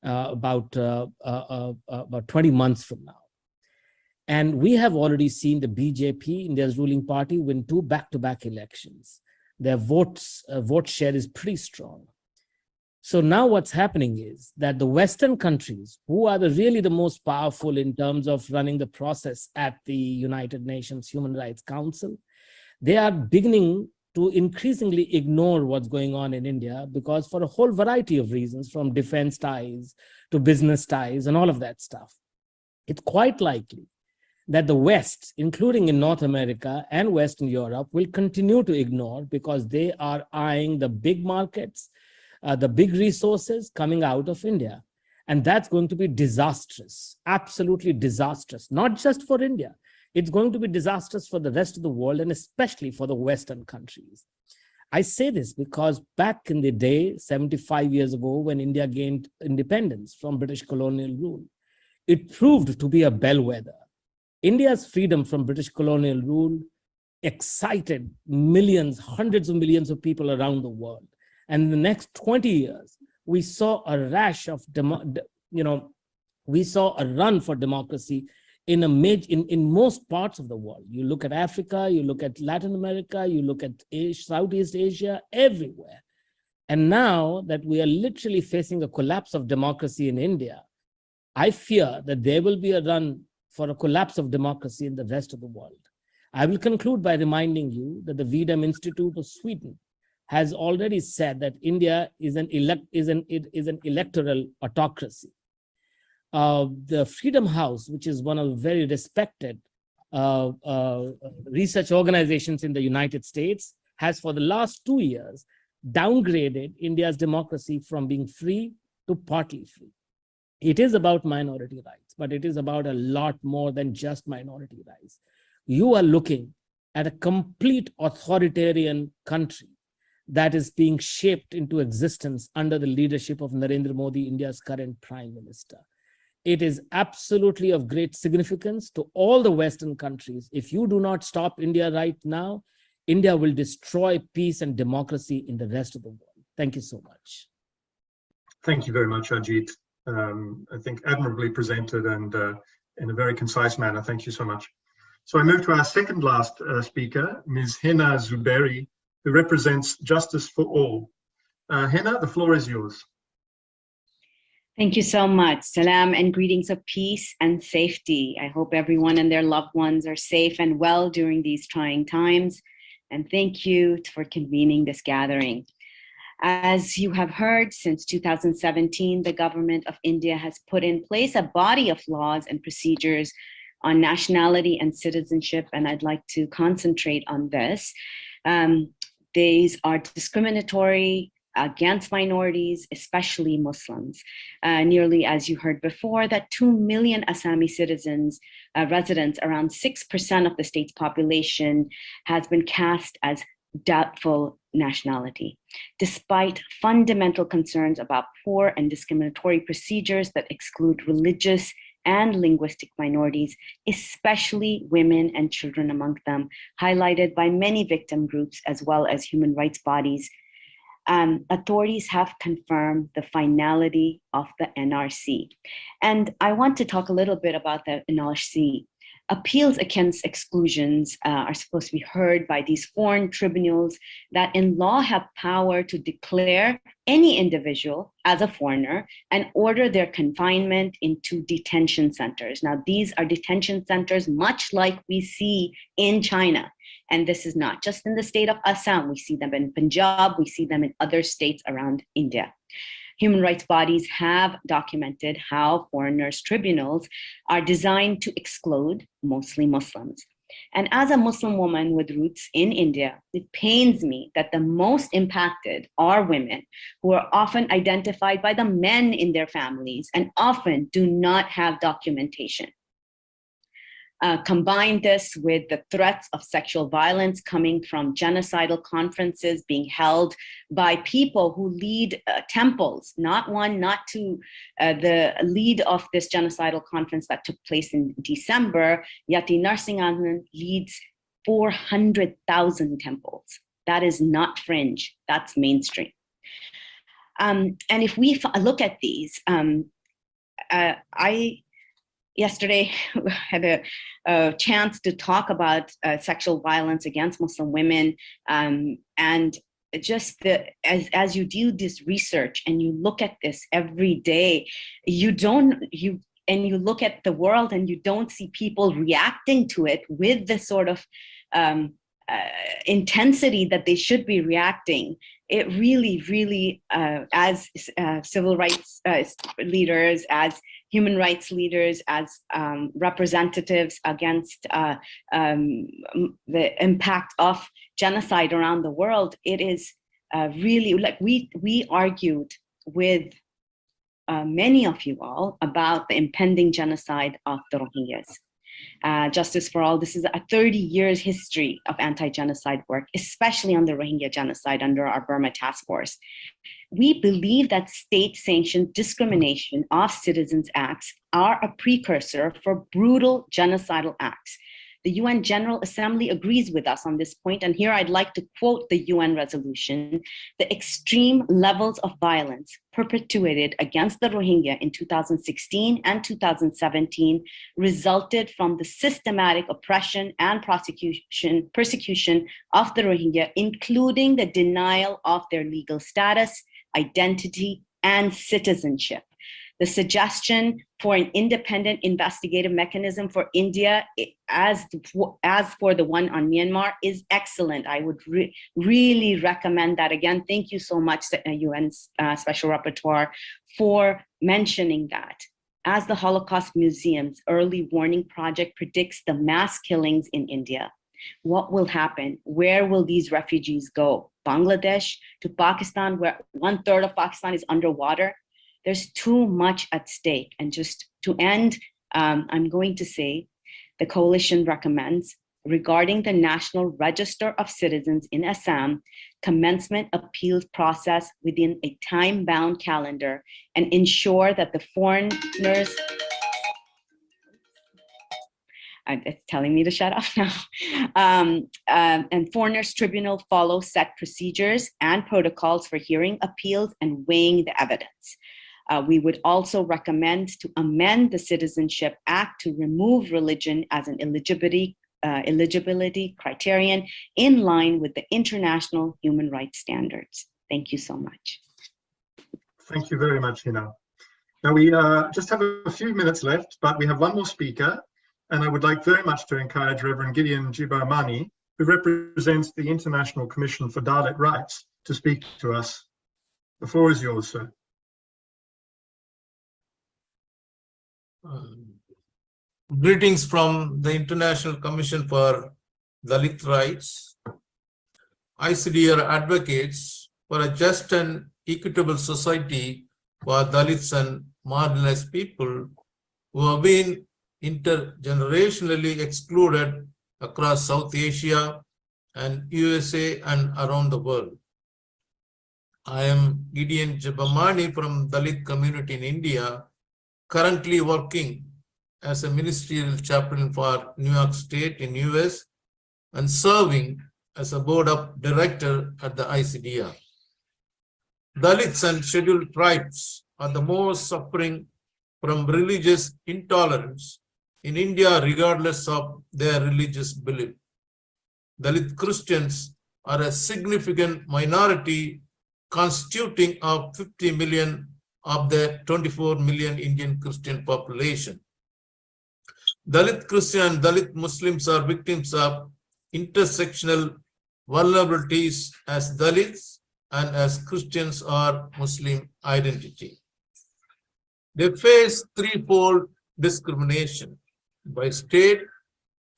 about 20 months from now. And we have already seen the BJP, India's ruling party, win 2 back-to-back elections. Their vote share is pretty strong. So now what's happening is that the Western countries, who are really the most powerful in terms of running the process at the United Nations Human Rights Council, they are beginning to increasingly ignore what's going on in India because for a whole variety of reasons, from defense ties to business ties and all of that stuff. It's quite likely that the West, including in North America and Western Europe, will continue to ignore because they are eyeing the big markets, the big resources coming out of India. And that's going to be disastrous, absolutely disastrous, not just for India. It's going to be disastrous for the rest of the world and especially for the Western countries. I say this because back in the day, 75 years ago, when India gained independence from British colonial rule, it proved to be a bellwether. India's freedom from British colonial rule excited millions, hundreds of millions of people around the world. And in the next 20 years, we saw a rash of, we saw a run for democracy in most parts of the world. You look at Africa, you look at Latin America, you look at Southeast Asia, everywhere. And now that we are literally facing a collapse of democracy in India, I fear that there will be a run for a collapse of democracy in the rest of the world. I will conclude by reminding you that the Vidam Institute of Sweden has already said that India is an electoral autocracy. The Freedom House, which is one of the very respected research organizations in the United States, has for the last 2 years downgraded India's democracy from being free to partly free. It is about minority rights, but it is about a lot more than just minority rights. You are looking at a complete authoritarian country that is being shaped into existence under the leadership of Narendra Modi, India's current Prime Minister. It is absolutely of great significance to all the Western countries. If you do not stop India right now, India will destroy peace and democracy in the rest of the world. Thank you so much.
Thank you very much, Ajit. I think admirably presented and in a very concise manner. Thank you so much. So I move to our second last speaker, Ms. Henna Zuberi, who represents Justice for All. Henna, the floor is yours.
Thank you so much. Salam and greetings of peace and safety. I hope everyone and their loved ones are safe and well during these trying times. And thank you for convening this gathering. As you have heard, since 2017, the government of India has put in place a body of laws and procedures on nationality and citizenship, and I'd like to concentrate on this. These are discriminatory against minorities, especially Muslims. Nearly, as you heard before, that 2 million Assami citizens, residents, around 6% of the state's population, has been cast as doubtful nationality, despite fundamental concerns about poor and discriminatory procedures that exclude religious and linguistic minorities, especially women and children among them, highlighted by many victim groups as well as human rights bodies. Authorities have confirmed the finality of the NRC. And I want to talk a little bit about the NRC. Appeals against exclusions are supposed to be heard by these foreign tribunals that in law have power to declare any individual as a foreigner and order their confinement into detention centers. Now, these are detention centers much like we see in China. And this is not just in the state of Assam. We see them in Punjab. We see them in other states around India. Human rights bodies have documented how foreigners' tribunals are designed to exclude mostly Muslims. And as a Muslim woman with roots in India, it pains me that the most impacted are women who are often identified by the men in their families and often do not have documentation. Combine this with the threats of sexual violence coming from genocidal conferences being held by people who lead temples, not one, not two. The lead of this genocidal conference that took place in December, Yati Narsinghan, leads 400,000 temples. That is not fringe, that's mainstream. And if we look at these, I yesterday had a chance to talk about sexual violence against Muslim women, and just as you do this research and you look at this every day, you look at the world and you don't see people reacting to it with the sort of intensity that they should be reacting. It really, as civil rights leaders, as human rights leaders, as representatives against the impact of genocide around the world, it is really, like we argued with many of you all about the impending genocide of the Rohingyas. Justice for All, this is a 30 years history of anti-genocide work, especially on the Rohingya genocide under our Burma Task Force. We believe that state-sanctioned discrimination of citizens' acts are a precursor for brutal genocidal acts. The UN General Assembly agrees with us on this point, and here I'd like to quote the UN resolution: the extreme levels of violence perpetuated against the Rohingya in 2016 and 2017 resulted from the systematic oppression and persecution of the Rohingya, including the denial of their legal status, identity, and citizenship. The suggestion for an independent investigative mechanism for India, as for the one on Myanmar, is excellent. I would really recommend that. Again, thank you so much, UN Special Rapporteur, for mentioning that. As the Holocaust Museum's early warning project predicts the mass killings in India, what will happen? Where will these refugees go? Bangladesh to Pakistan, where 1/3 of Pakistan is underwater? There's too much at stake. And just to end, I'm going to say the coalition recommends, regarding the National Register of Citizens in Assam, commencement appeals process within a time-bound calendar and ensure that the foreigners, it's telling me to shut up now, and foreigners tribunal follow set procedures and protocols for hearing appeals and weighing the evidence. We would also recommend to amend the Citizenship Act to remove religion as an eligibility criterion in line with the international human rights standards. Thank you so much.
Thank you very much, Hina. Now we just have a few minutes left, but we have one more speaker, and I would like very much to encourage Reverend Gideon Jibamani, who represents the International Commission for Dalit Rights, to speak to us. The floor is yours, sir.
Greetings from the International Commission for Dalit Rights. ICDR advocates for a just and equitable society for Dalits and marginalized people who have been intergenerationally excluded across South Asia and USA and around the world. I am Gideon Jabamani from Dalit community in India, currently working as a ministerial chaplain for New York State in US and serving as a board of director at the ICDR. Dalits and scheduled tribes are the most suffering from religious intolerance in India, regardless of their religious belief. Dalit Christians are a significant minority, constituting of 50 million of the 24 million Indian Christian population. Dalit Christian and Dalit Muslims are victims of intersectional vulnerabilities as Dalits and as Christians or Muslim identity. They face threefold discrimination by state,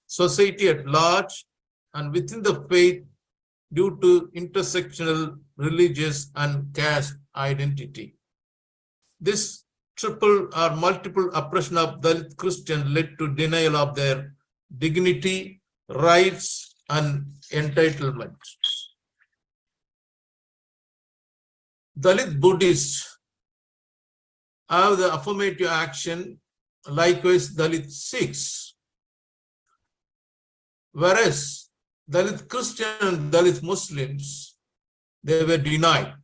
society at large, and within the faith due to intersectional religious and caste identity. This triple or multiple oppression of Dalit Christian led to denial of their dignity, rights, and entitlement. Dalit Buddhists have the affirmative action, likewise Dalit Sikhs. Whereas Dalit Christian and Dalit Muslims, they were denied.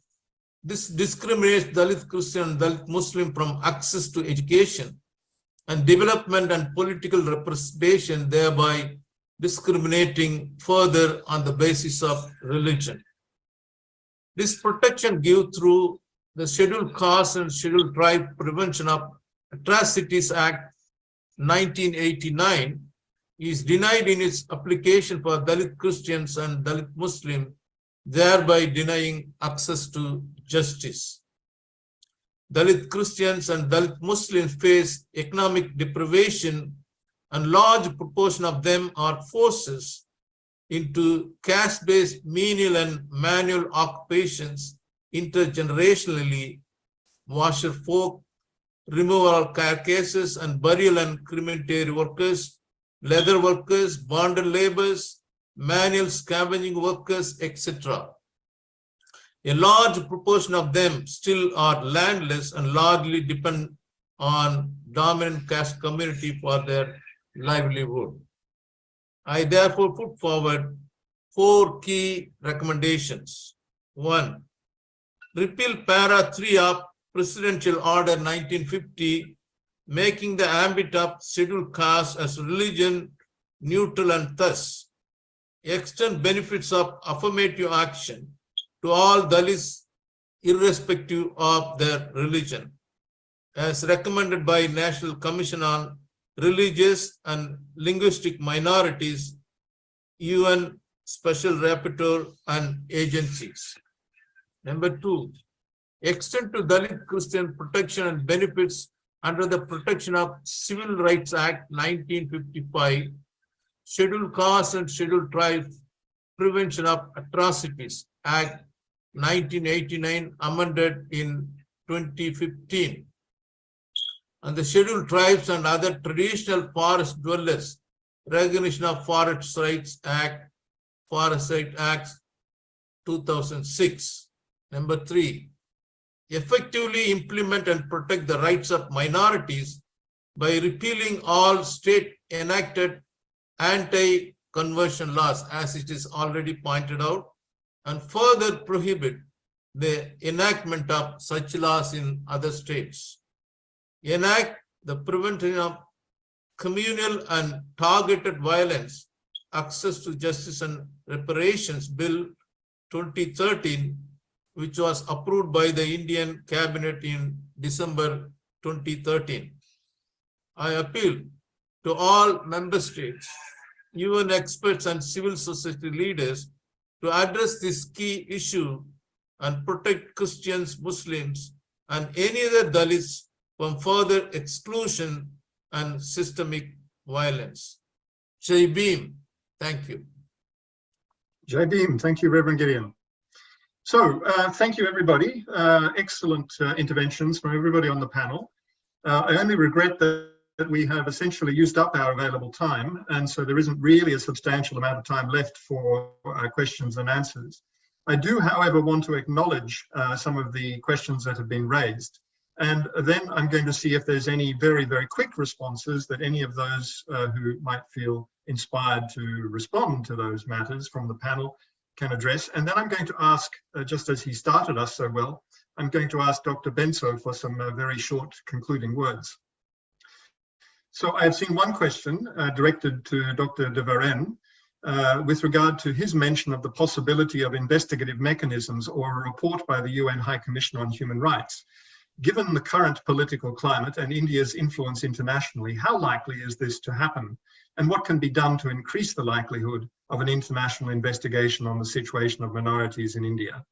This discriminates Dalit Christian and Dalit Muslim from access to education and development and political representation, thereby discriminating further on the basis of religion. This protection given through the Scheduled Caste and Scheduled Tribe Prevention of Atrocities Act 1989 is denied in its application for Dalit Christians and Dalit Muslim, thereby denying access to justice. Dalit Christians and Dalit Muslims face economic deprivation, and large proportion of them are forced into caste-based menial and manual occupations intergenerationally, washer folk, removal of carcasses and burial and crematory workers, leather workers, bonded laborers, manual scavenging workers, etc. A large proportion of them still are landless and largely depend on dominant caste community for their livelihood. I therefore put forward 4 key recommendations. 1. Repeal para 3 of Presidential Order 1950, making the ambit of scheduled caste as religion neutral and thus extend benefits of affirmative action to all Dalits irrespective of their religion, as recommended by National Commission on Religious and Linguistic Minorities, UN Special Rapporteur and agencies. Number 2, extend to Dalit Christian protection and benefits under the Protection of Civil Rights Act 1955, Scheduled Caste and Scheduled Tribes Prevention of Atrocities Act 1989, amended in 2015, and the Scheduled Tribes and other traditional forest dwellers Recognition of Forest Rights Act, Forest Rights Act 2006. Number 3, effectively implement and protect the rights of minorities by repealing all state enacted anti-conversion laws, as it is already pointed out, and further prohibit the enactment of such laws in other states. Enact the Prevention of Communal and Targeted Violence, Access to Justice and Reparations Bill 2013, which was approved by the Indian Cabinet in December 2013. I appeal to all member states, UN experts and civil society leaders to address this key issue and protect Christians, Muslims, and any other Dalits from further exclusion and systemic violence. Jai Bhim. Thank you.
Jai Bhim. Thank you, Reverend Gideon. So thank you, everybody. Excellent interventions from everybody on the panel. I only regret that we have essentially used up our available time, and so there isn't really a substantial amount of time left for questions and answers. I do, however, want to acknowledge some of the questions that have been raised, and then I'm going to see if there's any very, very quick responses that any of those who might feel inspired to respond to those matters from the panel can address. And then I'm going to ask, just as he started us so well, I'm going to ask Dr. Benzo for some very short concluding words. So I've seen one question directed to Dr. de Varennes with regard to his mention of the possibility of investigative mechanisms or a report by the UN High Commissioner on Human Rights. Given the current political climate and India's influence internationally, how likely is this to happen? And what can be done to increase the likelihood of an international investigation on the situation of minorities in India?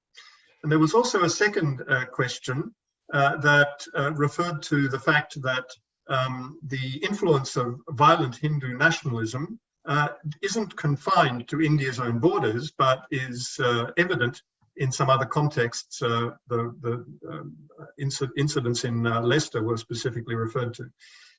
And there was also a second question that referred to the fact that the influence of violent Hindu nationalism isn't confined to India's own borders, but is evident in some other contexts. The incidents in Leicester were specifically referred to.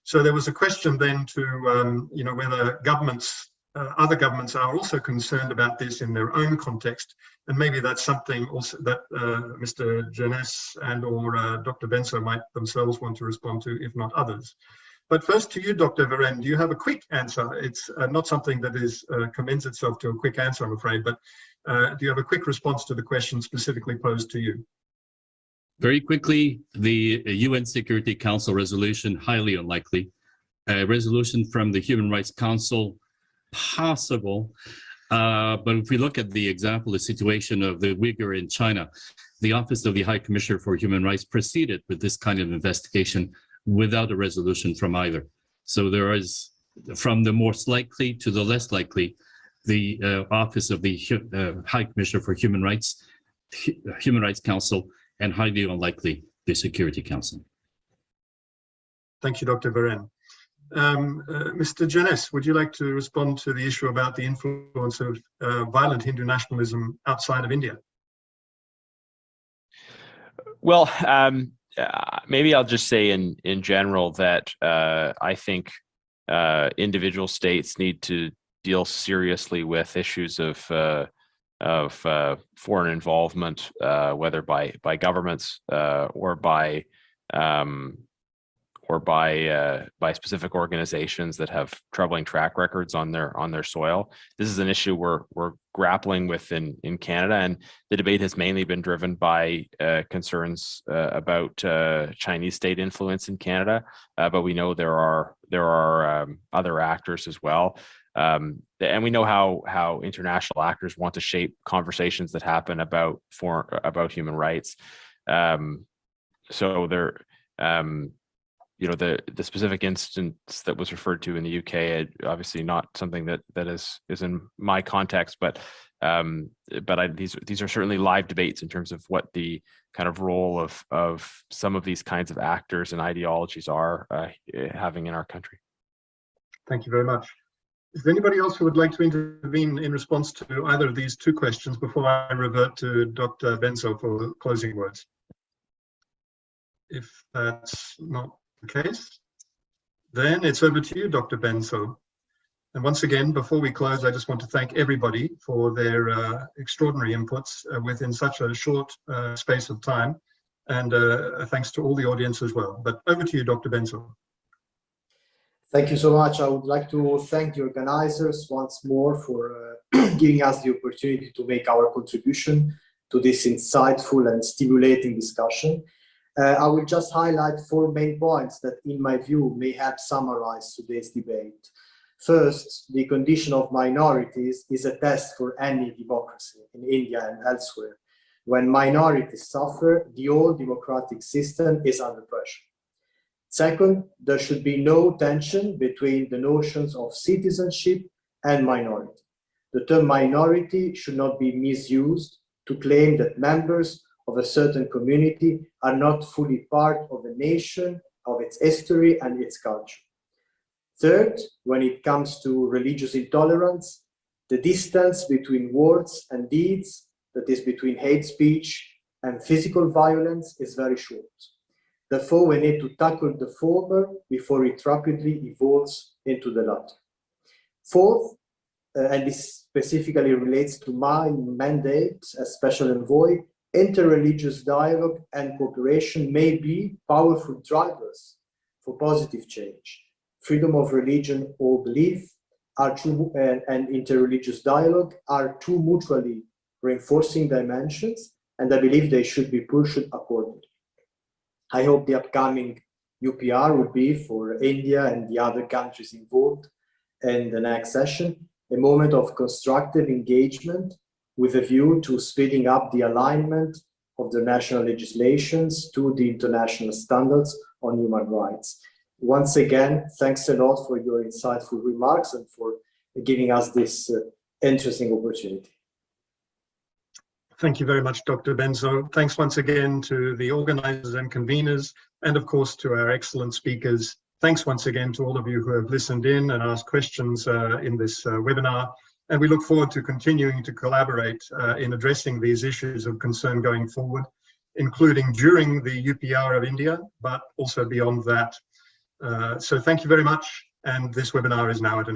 So there was a question then to, whether governments, other governments are also concerned about this in their own context. And maybe that's something also that Mr. Genuis and or Dr. Benzo might themselves want to respond to, if not others. But first to you, Dr. Varennes, do you have a quick answer? It's not something that commends itself to a quick answer, I'm afraid, but do you have a quick response to the question specifically posed to you?
Very quickly, the UN Security Council resolution, highly unlikely. A resolution from the Human Rights Council, possible. But if we look at the example, the situation of the Uyghur in China, the Office of the High Commissioner for Human Rights proceeded with this kind of investigation without a resolution from either. So there is, from the most likely to the less likely, the Office of the High Commissioner for Human Rights Council, and highly unlikely the Security Council.
Thank you, Dr. Varennes. Mr. Genuis, would you like to respond to the issue about the influence of violent Hindu nationalism outside of India?
Well, maybe I'll just say in general that I think individual states need to deal seriously with issues of foreign involvement, whether by governments or by specific organizations that have troubling track records on their soil. This is an issue we're grappling with in Canada, and the debate has mainly been driven by concerns about Chinese state influence in Canada, but we know there are other actors as well. And we know how international actors want to shape conversations that happen about human rights. So there, the specific instance that was referred to in the UK, obviously not something that is in my context, but these are certainly live debates in terms of what the kind of role of some of these kinds of actors and ideologies are having in our country.
Thank you very much. Is there anybody else who would like to intervene in response to either of these two questions before I revert to Dr. Benzo for closing words? If that's not the case, then it's over to you, Dr. Benzo. And once again, before we close, I just want to thank everybody for their extraordinary inputs within such a short space of time. And thanks to all the audience as well. But over to you, Dr. Benzo.
Thank you so much. I would like to thank the organizers once more for giving us the opportunity to make our contribution to this insightful and stimulating discussion. I will just highlight 4 main points that, in my view, may help summarize today's debate. First, the condition of minorities is a test for any democracy in India and elsewhere. When minorities suffer, the whole democratic system is under pressure. Second, there should be no tension between the notions of citizenship and minority. The term minority should not be misused to claim that members of a certain community are not fully part of a nation, of its history and its culture. Third, when it comes to religious intolerance, the distance between words and deeds that is between hate speech and physical violence, is very short. Therefore, we need to tackle the former before it rapidly evolves into the latter. Fourth, and this specifically relates to my mandate as Special Envoy, interreligious dialogue and cooperation may be powerful drivers for positive change. Freedom of religion or belief are two, and interreligious dialogue are two mutually reinforcing dimensions, and I believe they should be pushed accordingly. I hope the upcoming UPR will be for India and the other countries involved in the next session a moment of constructive engagement with a view to speeding up the alignment of the national legislations to the international standards on human rights. Once again, thanks a lot for your insightful remarks and for giving us this interesting opportunity.
Thank you very much, Dr. Benzo. Thanks once again to the organizers and conveners, and of course to our excellent speakers. Thanks once again to all of you who have listened in and asked questions in this webinar. And we look forward to continuing to collaborate in addressing these issues of concern going forward, including during the UPR of India, but also beyond that. So thank you very much. And this webinar is now at an end.